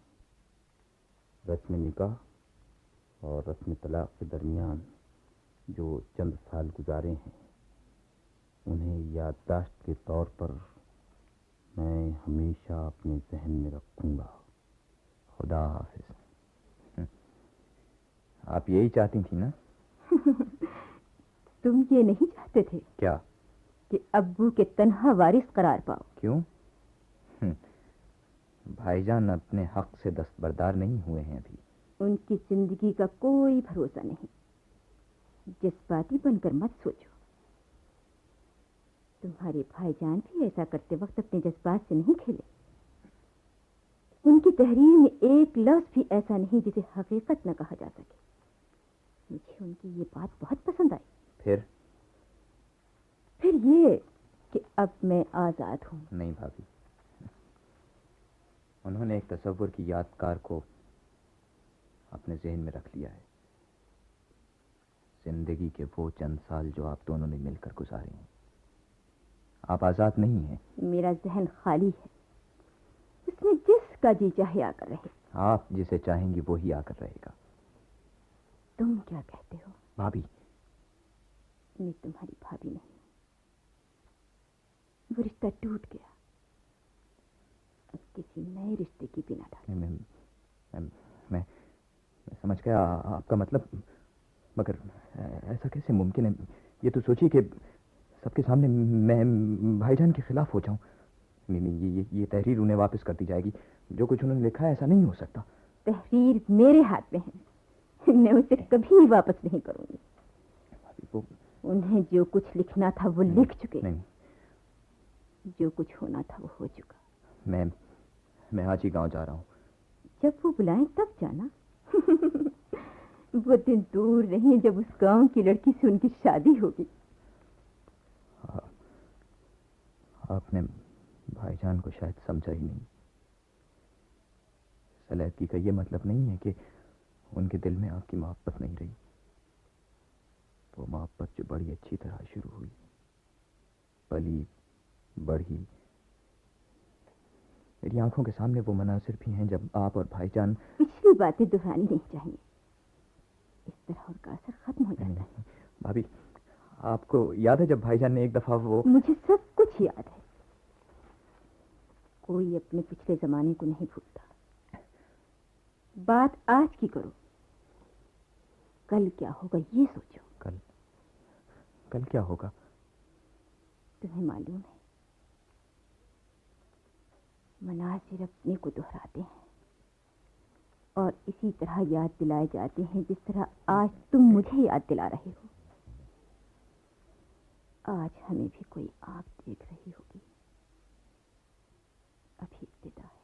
रस्म निकाह और रस्म तलाक के दरमियान जो चंद साल गुजारे हैं, उन्हें याददाश्त के तौर पर मैं हमेशा अपने जहन में रखूंगा। खुदा हाफिज। आप यही चाहती थी ना? तुम ये नहीं चाहते थे क्या? कि अब्बू के तन्हा वारिस करार पाओ? क्यों? भाईजान अपने हक से दस्तबरदार नहीं हुए हैं अभी। उनकी जिंदगी का कोई भरोसा नहीं। जज्बाती बनकर मत सोचो। तुम्हारे भाईजान भी ऐसा करते वक्त अपने जज्बात से नहीं खेले। उनकी तहरीर में एक लफ्ज भी ऐसा नहीं जिसे हकीकत न कहा जा सके। मुझे उनकी ये बात बहुत पसंद आई। फिर ये कि अब मैं आजाद हूँ। नहीं भाभी, उन्होंने एक तस्वुर की यादगार को अपने जहन में रख लिया है। जिंदगी के वो चंद साल जो आप दोनों ने मिलकर गुजारे हैं। आप आजाद नहीं हैं। मेरा जहन खाली है। उसमें जिसका जी चाहे आकर रहे। आप जिसे चाहेंगी वो ही आकर रहेगा। तुम क्या कहते हो? भाभी, मैं तुम्हारी भाभी नहीं। वो रिश्ता टूट गया। अब किसी नए रिश्ते की बिना डाले। मैं समझ गया आपका मतलब, मगर ऐसा कैसे मुमकिन है? ये तो सोचिए कि सबके सामने मैं भाईजान के खिलाफ हो जाऊं। नहीं, ये तहरीर उन्हें वापस कर दी जाएगी। जो कुछ उन्होंने लिखा है ऐसा नहीं हो सकता। तहरीर मेरे हाथ में है। मैं उसे कभी वापस नहीं करूंगी। उन्हें जो कुछ लिखना था वो लिख चुके। नहीं, जो कुछ होना था वो हो चुका। मैं आज ही गांव जा रहा हूँ। जब वो बुलाएं तब जाना। वो दिन दूर नहीं जब उस गांव की लड़की से उनकी शादी होगी। आपने भाईजान को शायद समझा ही नहीं। सलैकी का ये मतलब नहीं है कि उनके दिल में आपकी मोहब्बत नहीं रही। वो मोहब्बत जो बड़ी अच्छी तरह शुरू हुई, पली बढ़ी। मेरी आंखों के सामने वो मनासिर भी हैं जब आप और भाईजान। पिछली बातें दोहरानी नहीं चाहिए। इस तरह उनका असर खत्म हो जाता है। भाभी, आपको याद है जब भाईजान ने एक दफा वो। मुझे सब कुछ याद है। कोई अपने पिछले जमाने को नहीं भूलता। बात आज की करो। कल क्या होगा ये सोचो। कल क्या होगा? तुम्हें मालूम है, मनासिर अपने को दोहराते हैं और इसी तरह याद दिलाए जाते हैं जिस तरह आज तुम मुझे याद दिला रहे हो। आज हमें भी कोई आंख देख रही होगी। अभी इब्तिदा है।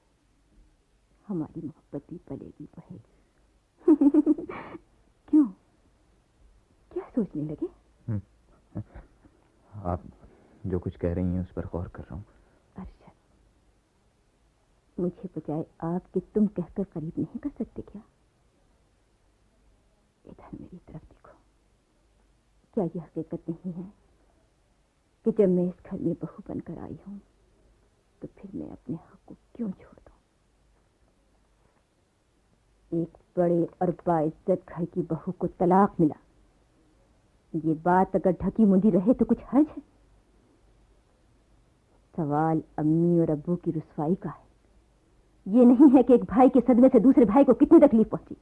हमारी मोहब्बत भी पलेगी बढ़ेगी। क्यों? क्या सोचने लगे? आप जो कुछ कह रही हैं उस पर गौर कर रहा हूँ। अरशद, मुझे बजाय आपके तुम कहकर करीब नहीं कर सकते क्या? इधर मेरी तरफ देखो। क्या यह हकीकत नहीं है कि जब मैं इस घर में बहू बनकर आई हूं तो फिर मैं अपने हक को क्यों छोड़ दूं? एक बड़े और बाइज्जत घर की बहू को तलाक मिला। ये बात अगर ढकी मुंडी रहे तो कुछ हर्ज है? सवाल अम्मी और अब्बू की रुसवाई का है। ये नहीं है कि एक भाई के सदमे से दूसरे भाई को कितनी तकलीफ पहुंची।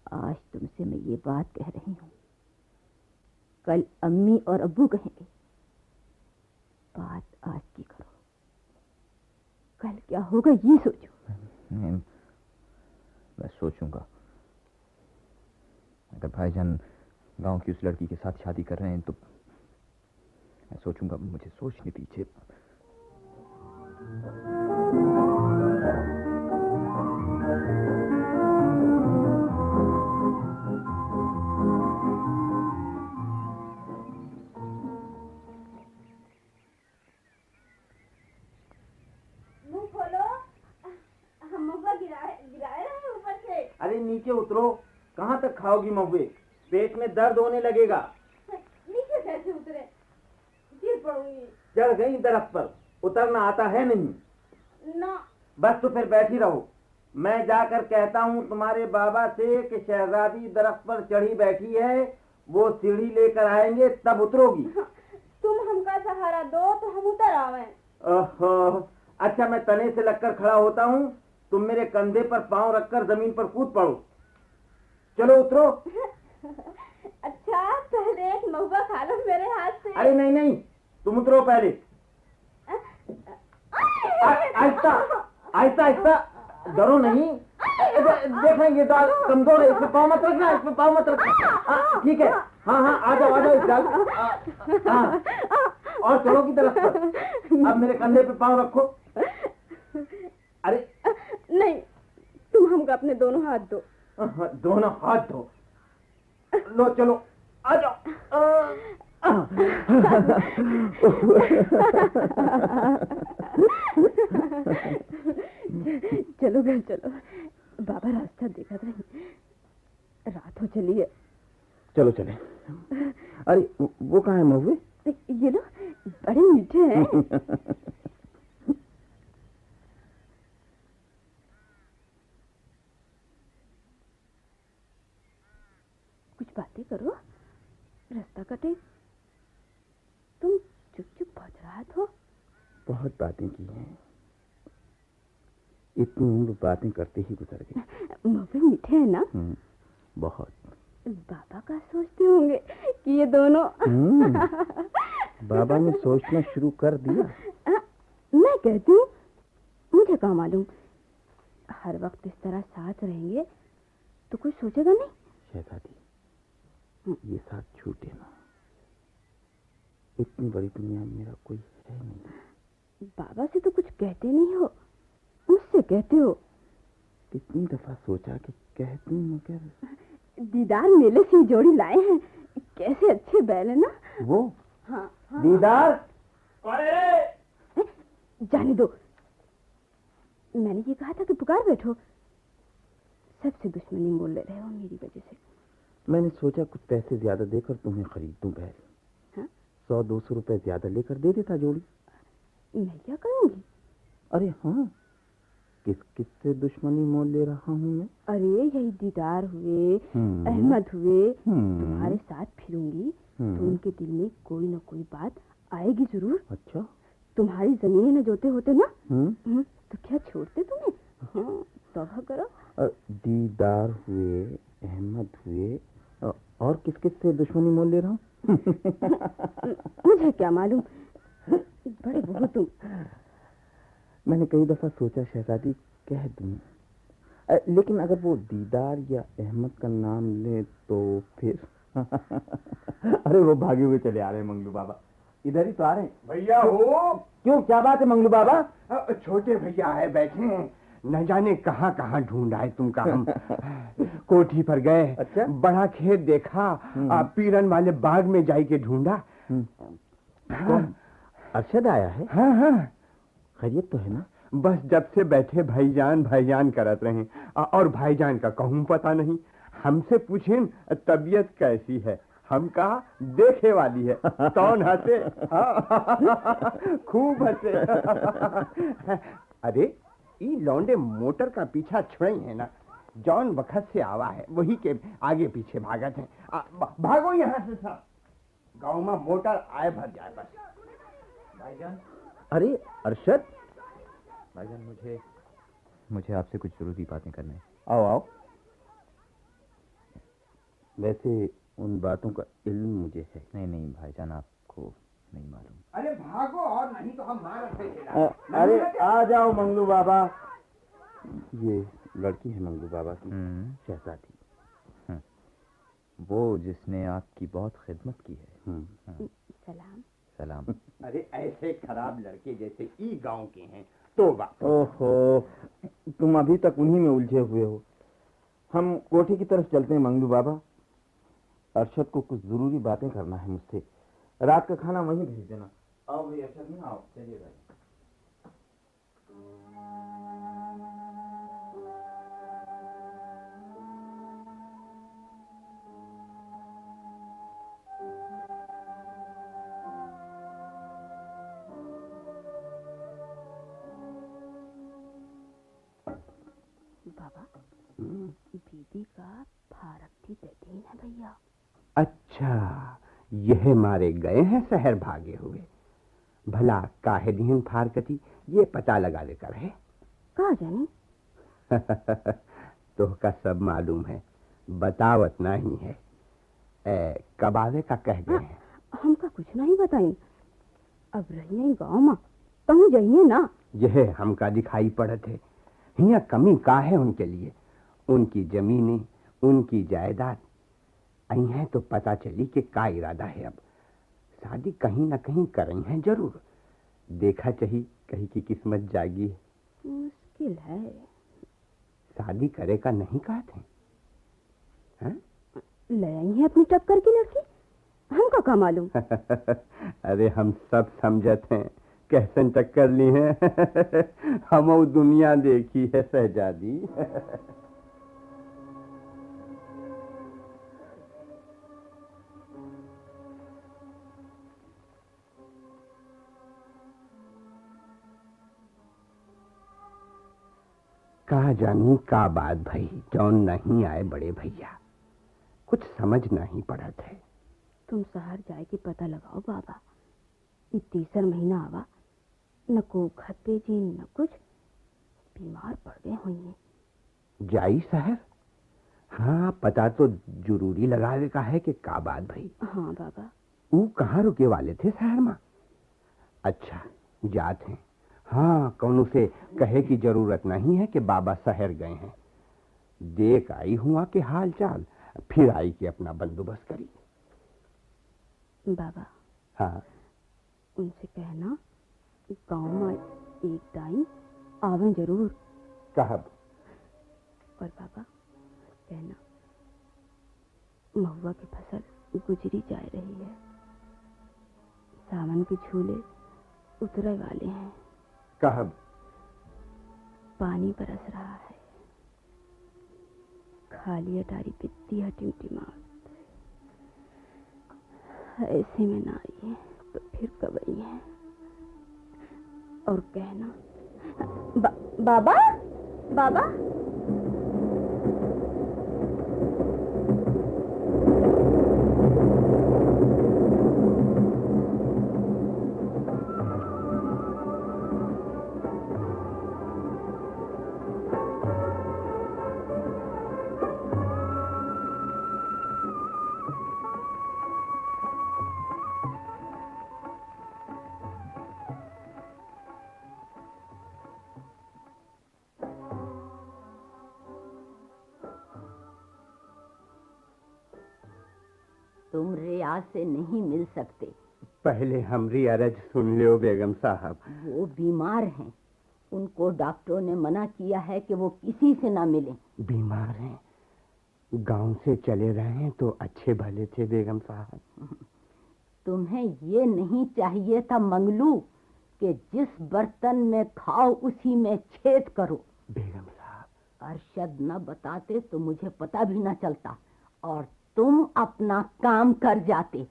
आज तुमसे मैं ये बात कह रही हूं, कल अम्मी और अब्बू कहेंगे। बात आज की करो। कल क्या होगा ये सोचो। मैं सोचूंगा। अगर भाईजान गांव की उस लड़की के साथ शादी कर रहे हैं तो मैं सोचूंगा। मुझे सोचने दीजिए। मुंह खोलो। हम महुआ गिराए रहे ऊपर से। अरे नीचे उतरो। कहाँ तक खाओगी महुए? पेट में दर्द होने लगेगा। नीचे नहीं पड़ूंगी। चढ़ गई दरख्त पर, उतरना आता है नहीं। ना। बस तो फिर बैठी रहो। मैं जाकर कहता हूँ तुम्हारे बाबा से कि शहजादी दरख्त पर चढ़ी बैठी है, वो सीढ़ी लेकर आएंगे तब उतरोगी। तुम हमका सहारा दो तो हम उतर आवे। ओहो, अच्छा मैं तने से लगकर खड़ा होता हूँ, तुम मेरे कंधे पर पांव रखकर जमीन पर कूद पड़ो। चलो उतरो। अच्छा पहले एक महुआ खा लो मेरे हाथ से। अरे नहीं नहीं, तुम उतरो पहले। आहिस्ता आहिस्ता आहिस्ता, डरो नहीं। देखेंगे दाल कमजोर है, इसमें पाँव मत रखना, इसमें पाँव मत रखना। ठीक है, हाँ हाँ आ जाओ इस दाल। हाँ, और चलो की तरफ पर। अब मेरे कंधे पे पाँव रखो। अरे नहीं, तुम हमको अपने दोनों हाथ दो। दोनों हाथ दो। लो चलो आ जाओ। चलो घर चलो, बाबा रास्ता देखा था, रात हो चली है। चलो चले। अरे वो कहाँ है महुए? ये लो, बड़े मीठे हैं। कुछ बातें करो, रास्ता कटे। तुम चुप चुप पहुंच रहा हो। बहुत बातें की हैं, इतनी उम्र बातें करते ही गुजर गई। महुए मीठे हैं ना? बहुत। बाबा का सोचते होंगे कि ये दोनों। बाबा ने सोचना शुरू कर दिया। मैं कहती हूँ, मुझे क्या मालूम, हर वक्त इस तरह साथ रहेंगे तो कुछ सोचेगा नहीं। शहजादी, ये साथ छूटे ना, इतनी बड़ी दुनिया में मेरा कोई है नहीं। बाबा से तो कुछ कहते नहीं हो, मुझसे कहते हो। कितनी दफा सोचा कि कह दूं, मगर दीदार मेले से जोड़ी लाए हैं, कैसे अच्छे बैल है ना वो। हाँ, हाँ। दीदार। जाने दो, मैंने ये कहा था कि पुकार बैठो। सबसे दुश्मनी मोल ले रहे हो मेरी वजह से। मैंने सोचा कुछ पैसे ज्यादा देकर तुम्हें खरीद दूं बैल। हाँ? 100-200 रुपए ज्यादा लेकर दे देता जोड़ी। मैं क्या करूंगी? अरे हाँ, किस किस से दुश्मनी मोल ले रहा हूँ मैं? अरे यही दीदार हुए, अहमद हुए, तुम्हारे साथ फिरूंगी तो उनके दिल में कोई ना कोई बात आएगी जरूर। अच्छा, तुम्हारी जमीनें न जोते होते ना, तो क्या छोड़ते तुम्हें? हाँ, तौबा करो। दीदार हुए, अहमद हुए, और किस किस से दुश्मनी मोल ले रहा हूँ? मुझे क्या मालूम, बड़े बहु तुम। मैंने कई दफा सोचा शहजादी कह दूं, लेकिन अगर वो दीदार या अहमद का नाम ले तो फिर अरे वो भागे हुए चले आ रहे हैं मंगलू बाबा, इधर ही तो आ रहे हैं। भैया हो। क्यों, क्या बात है मंगलू बाबा? छोटे भैया आए बैठे हैं, न जाने कहाँ कहाँ ढूंढा है तुमका हम। कोठी पर गए। अच्छा? बड़ा खेत देखा, पीरन वाले बाग में जाई के ढूंढा। अरशद आया है? हाँ हाँ, खैरियत तो है ना? बस जब से बैठे भाईजान भाईजान करत रहे, और भाईजान का कहूँ पता नहीं। हमसे पूछें तबीयत कैसी है, हम कहा देखे वाली है। कौन हंसे? खूब हंसे। अरे ये लौंडे मोटर का पीछा छुड़ई है ना, जौन वक्त से आवा है वही के आगे पीछे भागत है। भागो यहाँ से सब, गाँव में मोटर आए भर जाए बस। भाईजान। अरे अरशद। भाईजान, मुझे आपसे कुछ जरूरी बातें करनी है। आओ आओ। वैसे उन बातों का इल्म मुझे है। नहीं भाईजान, आपको नहीं मालूम। अरे भागो, और नहीं तो हम मार। अरे आ जाओ मंगलू बाबा। ये लड़की है मंगलू बाबा की, शहजादी। वो जिसने आपकी बहुत खिदमत की है। सलाम। सलाम। अरे ऐसे खराब लड़के जैसे ई गांव के हैं तो बात। ओहो, तुम अभी तक उन्हीं में उलझे हुए हो। हम कोठी की तरफ चलते हैं मंगलू बाबा। अरशद को कुछ जरूरी बातें करना है मुझसे। रात का खाना वहीं भेज देना। आओ भाई अरशद, नहीं आओ, चलिए भाई। बीबी का फारक थी दिन है भैया। अच्छा, यह मारे गए हैं शहर भागे हुए। भला काहे दीन फारकती ये पता लगा लेकर है। कहा जानी? तो का सब मालूम है, बतावत नहीं है। कब आवे का कह गए हैं? हमका कुछ नहीं बताई। अब रहिए गाँव में, कहूँ जाइए ना। यह हमका दिखाई पड़त है। हिया कमी का है उनके लिए? उनकी जमीनें, उनकी जायदाद आई हैं तो पता चली कि का इरादा है। अब शादी कहीं ना कहीं करें हैं जरूर। देखा चाहिए कहीं की किस्मत जागी है। मुश्किल है। शादी करे का नहीं कहा थे? हैं? ले आई है अपनी टक्कर की लड़की, हमका क्या मालूम। अरे हम सब समझत हैं कैसन टक्कर ली है। हम दुनिया देखी है शहजादी। कहा जानी का बात भाई, जौन नहीं आए बड़े भैया, कुछ समझ नहीं पड़त है। तुम शहर जाए के पता लगाओ बाबा। ये तीसर महीना आवा, न को खत भेजी न कुछ, बीमार पड़ गए होंगे। जाई शहर? हाँ, पता तो जरूरी लगावे का है कि का बात भाई। हाँ बाबा। वो कहाँ रुके वाले थे शहर में? अच्छा, जात हैं। हाँ, कौन से कहे की जरूरत नहीं है कि बाबा शहर गए हैं। देख आई हुआ के हाल चाल, फिर आई कि अपना बंदोबस्त करी। बाबा, हाँ, उनसे कहना गांव में एक टाइम आवे जरूर। कहब। और बाबा कहना महुआ की फसल गुजरी जा रही है, सावन के झूले उतरे वाले हैं। कहब। पानी बरस रहा है, खाली अटारी पित्ती है टिमटिमात। ऐसे में ना आइए तो फिर कब आई है। और कहना बाबा बाबा। तुम रियाज से नहीं मिल सकते। पहले हमरी अरज सुन लियो बेगम साहब। वो बीमार हैं, उनको डॉक्टरों ने मना किया है कि वो किसी से ना मिलें। बीमार हैं? गांव से चले रहे हैं तो अच्छे भले थे बेगम साहब। तुम्हें ये नहीं चाहिए था मंगलू कि जिस बर्तन में खाओ उसी में छेद करो। बेगम साहब, अरशद न बताते तो मुझे पता भी न चलता और तुम अपना काम कर जाते।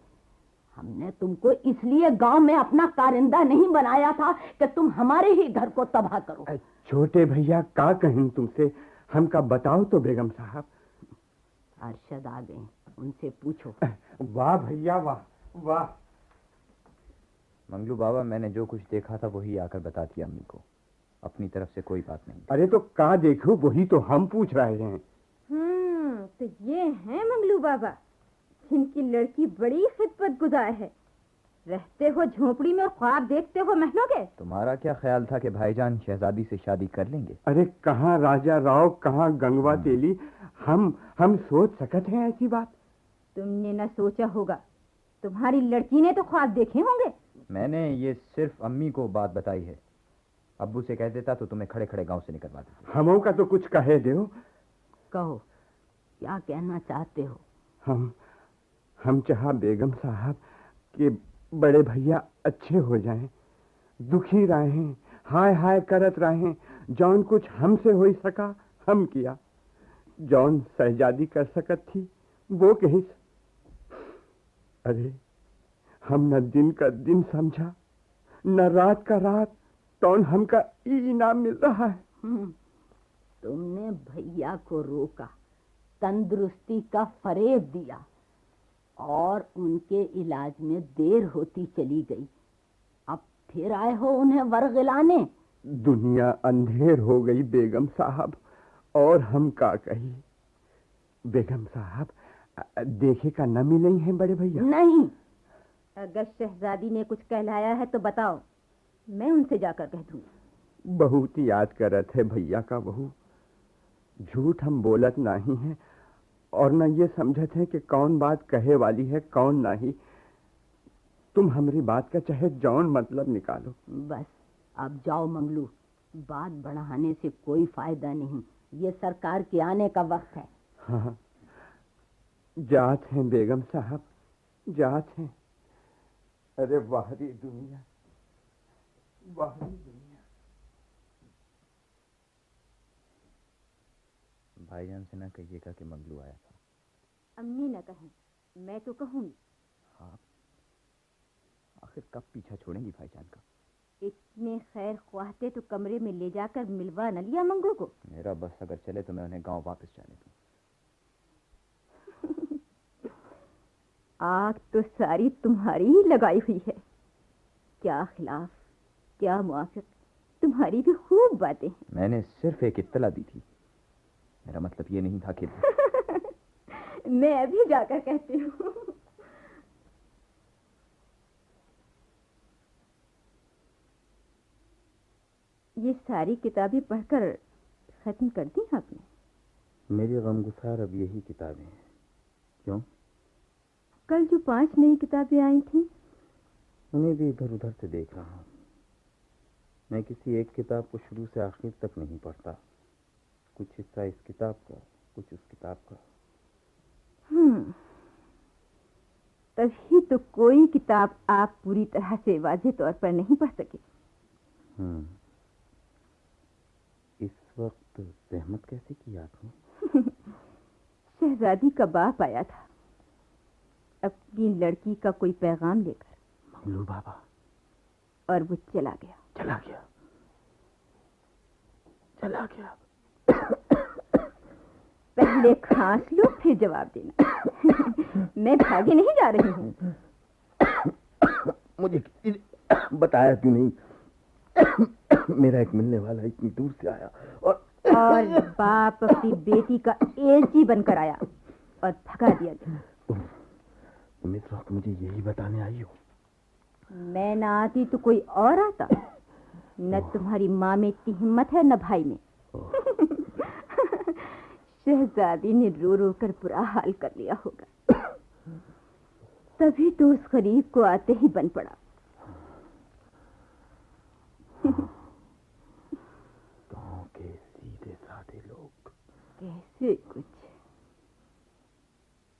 हमने तुमको इसलिए गांव में अपना कारिंदा नहीं बनाया था कि तुम हमारे ही घर को तबाह करो। छोटे भैया का कहें तुमसे, हमका बताओ तो बेगम साहब। अरशद आ गए, उनसे पूछो। वाह भैया वाह वाह। मंगलू बाबा, मैंने जो कुछ देखा था वही आकर बता दिया अम्मी को। अपनी तरफ से कोई बात नहीं। अरे तो का देखो, वही तो हम पूछ रहे हैं। तो ये हैं मंगलू बाबा, जिनकी लड़की बड़ी खिदमत गुजार है। रहते हो झोपड़ी में और ख्वाब देखते हो महलों के। तुम्हारा क्या ख्याल था कि भाईजान शहजादी से शादी कर लेंगे? अरे कहाँ राजा राव, कहाँ गंगवा तेली। हम सोच सकते हैं ऐसी बात? तुमने न सोचा होगा, तुम्हारी लड़की ने तो ख्वाब देखे होंगे। मैंने ये सिर्फ अम्मी को बात बताई है। अब्बू से कह देता तो तुम्हें खड़े खड़े गांव से निकलवा देते। हमों का तो कुछ कहे दो। कहो, क्या कहना चाहते हो? हम चाहा बेगम साहब कि बड़े भैया अच्छे हो जाएं, दुखी रहें, हाय हाय करत रहें। जौन कुछ हमसे हो सका हम किया, जौन शहजादी कर सकत थी वो कहीं। अरे हम न दिन का दिन समझा, न रात का रात, तो हमका ई इनाम मिल रहा है। तुमने भैया को रोका, तंदुरुस्ती का फरेब दिया और उनके इलाज में देर होती चली गई। अब फिर आए हो उन्हें वरगिलाने। दुनिया अंधेर हो गई बेगम साहब, और हम का कही। बेगम साहब, देखे का न मिले हैं बड़े भैया? नहीं। अगर शहजादी ने कुछ कहलाया है तो बताओ, मैं उनसे जाकर कह दूंगी। बहुत याद करत है भैया का बहू। झूठ हम बोलत नहीं है और न ये समझत है कि कौन बात कहे वाली है कौन नहीं। तुम हमारी बात का चाहे जौन मतलब निकालो। बस अब जाओ मंगलू, बात बढ़ाने से कोई फायदा नहीं। ये सरकार के आने का वक्त है। हाँ, जात हैं बेगम साहब, जात हैं। अरे वाहरी दुनिया, वाहरी दुनिया। भाईजान से ना कहिएगा कि मंगलू आया था। अम्मी न कहें, मैं तो कहूंगी। हाँ, आखिर कब पीछा छोड़ेंगी भाईजान का? इतने खैर ख्वाह थे तो कमरे में ले जाकर मिलवा न लिया मंगू को। मेरा बस अगर चले तो मैं उन्हें गांव वापस जाने दूं। आग तो सारी तुम्हारी ही लगाई हुई है। क्या खिलाफ, क्या मुआफिक, तुम्हारी भी खूब बातें हैं। मैंने सिर्फ एक इत्तला दी थी, मेरा मतलब ये नहीं था कि मैं अभी जाकर कहती हूँ। ये सारी किताबें पढ़कर खत्म कर दी आपने? मेरी गमगुसार अब यही किताबें हैं। क्यों? कल जो 5 नई किताबें आई थी, उन्हें भी इधर उधर से देख रहा हूँ। मैं किसी एक किताब को शुरू से आखिर तक नहीं पढ़ता। कुछ हिस्सा इस किताब का, कुछ उस किताब का। तभी तो कोई किताब आप पूरी तरह से वाज़ेह तौर पर नहीं पढ़ सके। इस वक्त जहमत कैसे की आपने? शहजादी का बाप आया था अपनी लड़की का कोई पैगाम लेकर। मंगलू बाबा? और वो चला गया। चला गया? चला गया? पहले खांस लो फिर जवाब देना। मैं भागे नहीं जा रही हूँ। मुझे किसी ने बताया क्यों नहीं? मेरा एक मिलने वाला इतनी दूर से आया और बाप अपनी बेटी का एलची बनकर आया और भगा दिया गया। तुम इस वक्त मुझे यही बताने आई हो? मैं ना आती तो कोई और आता। न तुम्हारी माँ में इतनी हिम्मत है न भाई में। शहजादी ने रो रो कर बुरा हाल कर लिया होगा, तभी तो उस गरीब को आते ही बन पड़ा। गांव के सीधे साधे लोग कैसे कुछ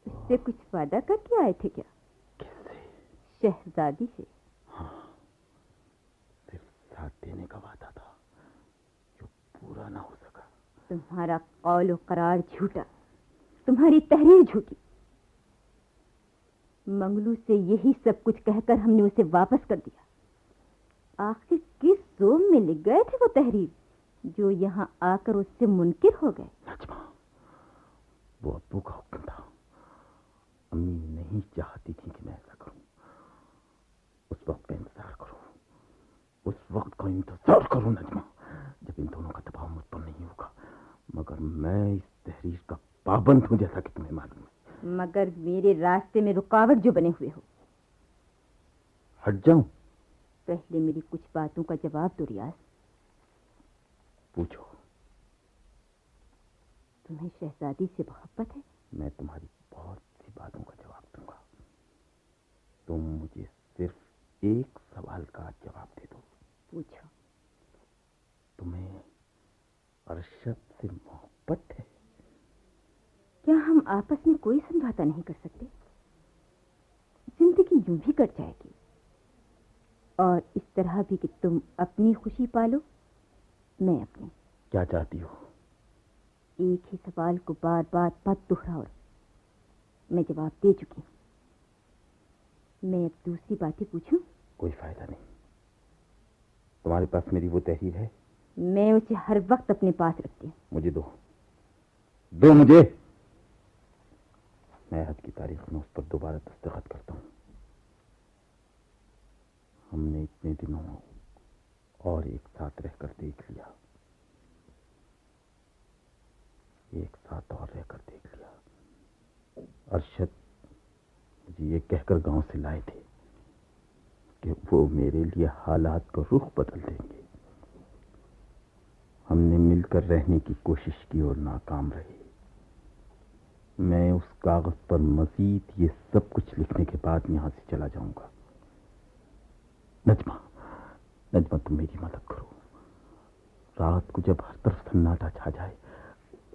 उससे कुछ वादा करके आए थे क्या? किससे? शहजादी से। हाँ, सिर्फ साथ देने का वादा था जो पूरा ना हो सका। तुम्हारा कौल और करार झूठा, तुम्हारी तहरीर झूठी। मंगलू से यही सब कुछ कहकर हमने उसे वापस कर दिया। आखिर किस जोम में लिख गए थे वो तहरीर जो यहाँ आकर उससे मुनकिर हो गए? नजमा, वो अब्बू का हुक्म था। अम्मी नहीं चाहती थी कि मैं ऐसा करूं। उस वक्त का इंतजार करो, उस वक्त का इंतजार करो नजमा, जब इन दोनों का दबाव मुझ पर नहीं होगा। मगर मैं इस तहरीर का पाबंद हूं, जैसा कि तुम्हें मालूम है। मगर मेरे रास्ते में रुकावट जो बने हुए हो। हट जाऊं? पहले मेरी कुछ बातों का जवाब दो रियाज। पूछो। तुम्हें शहजादी से मोहब्बत है? मैं तुम्हारी बहुत सी बातों का जवाब दूंगा। तुम मुझे सिर्फ एक सवाल का जवाब दे दो। पूछो। तुम्हें अरशद से मोहब्बत है? क्या हम आपस में कोई समझौता नहीं कर सकते? जिंदगी यूं भी कट जाएगी, और इस तरह भी कि तुम अपनी खुशी पालो, मैं अपनी। क्या चाहती हो? एक ही सवाल को बार बार मत दोहराओ। मैं जवाब दे चुकी हूं। मैं अब दूसरी बातें पूछूं? कोई फायदा नहीं। तुम्हारे पास मेरी वो तहरीर है मैं उसे हर वक्त अपने पास रखती हूँ। मुझे दो मुझे। मैं हद की तारीख में उस पर दोबारा दस्तखत करता हूँ। हमने इतने दिनों और एक साथ रहकर देख लिया, एक साथ और रहकर देख लिया। अरशद मुझे ये कहकर गांव से लाए थे कि वो मेरे लिए हालात का रुख बदल देंगे। हमने मिलकर रहने की कोशिश की और नाकाम रहे। मैं उस कागज पर मजीद ये सब कुछ लिखने के बाद यहां से चला जाऊंगा। नजमा तुम मेरी मदद करो। रात को जब हर तरफ सन्नाटा छा जाए,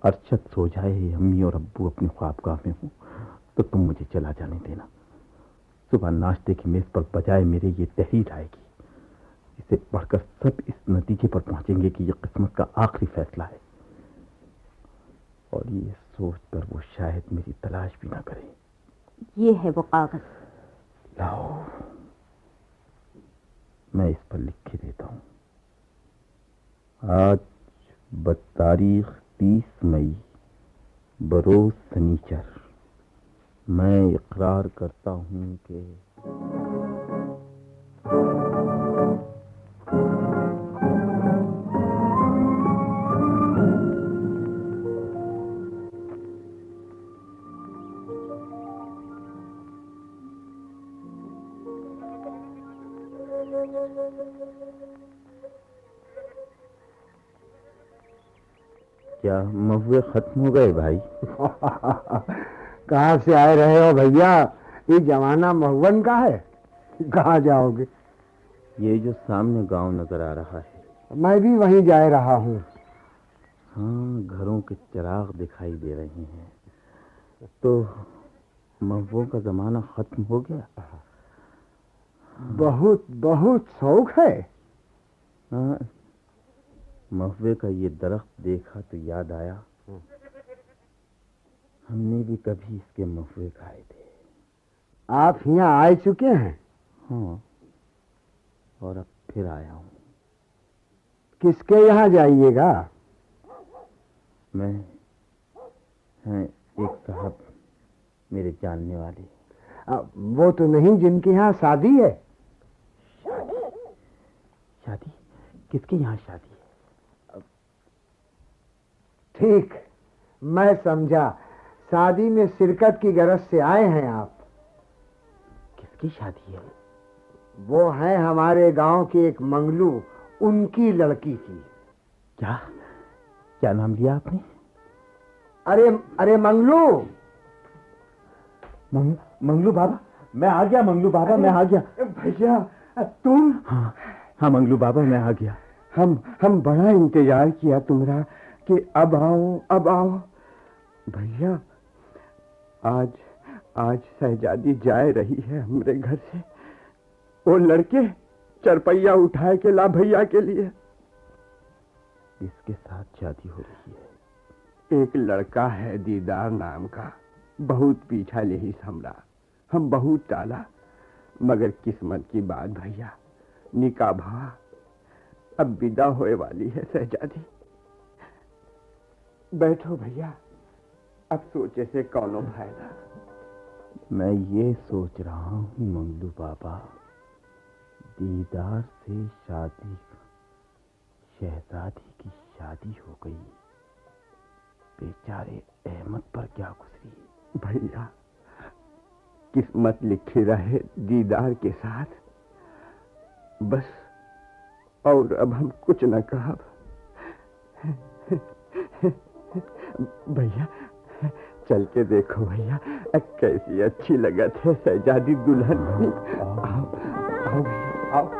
अरशद सो जाए, अम्मी और अब्बू अपने ख्वाबगाह में हो, तो तुम मुझे चला जाने देना। सुबह नाश्ते की मेज पर बजाय मेरे ये तहरीर आएगी, इसे पढ़कर सब इस नतीजे पर पहुंचेंगे कि यह किस्मत का आखिरी फैसला है, और ये सोचकर वो शायद मेरी तलाश भी ना करें। ये है वो कागज। लाओ, मैं इस पर लिख के देता हूं। आज बतारीख 30 मई बरोज सनीचर मैं इकरार करता हूं कि क्या महुए खत्म हो गए भाई? कहाँ से आए रहे हो भैया? ये जमाना महुवन का है, कहाँ जाओगे? ये जो सामने गांव नजर आ रहा है, मैं भी वहीं जा रहा हूँ। हाँ, घरों के चिराग दिखाई दे रहे हैं। तो महुओं का जमाना खत्म हो गया? बहुत बहुत शौक है। हाँ, महुए का ये दरख्त देखा तो याद आया, हमने भी कभी इसके महुए खाए थे। आप यहाँ आए चुके हैं? हाँ, और अब फिर आया हूँ। किसके यहाँ जाइएगा? मैं हैं एक साहब मेरे जानने वाले। वो तो नहीं जिनके यहाँ शादी है? शादी? किसके यहाँ शादी है? ठीक, मैं समझा, शादी में शिरकत की गरज से आए हैं आप। किसकी शादी है? वो है हमारे गांव के एक मंगलू, उनकी लड़की की। क्या नाम लिया आपने? अरे मंगलू। मंगलू बाबा, मैं आ गया। मंगलू बाबा, मैं आ गया। भैया तुम? हाँ मंगलू बाबा, मैं आ गया। हम बड़ा इंतजार किया तुम्हारा कि अब आओ। भैया आज शहजादी जा रही है हमारे घर से। वो लड़के चरपैया उठाए के ला भैया के लिए। इसके साथ शादी हो रही है? एक लड़का है दीदार नाम का, बहुत पीछा ले समरा। हम बहुत टाला, मगर किस्मत की बात भैया, निकाह भा अब विदा होए वाली है शहजादी। बैठो भैया, अब सोचे से कौनो फायदा। मैं ये सोच रहा हूँ मंगलू बाबा, दीदार से शहजादी की शादी हो गई, बेचारे अहमद पर क्या गुजरी। भैया किस्मत लिखी रहे दीदार के साथ, बस और अब हम कुछ न कहा। भैया चल के देखो भैया, कैसी अच्छी लगत है शहजादी दुल्हन। आओ भैया आओ।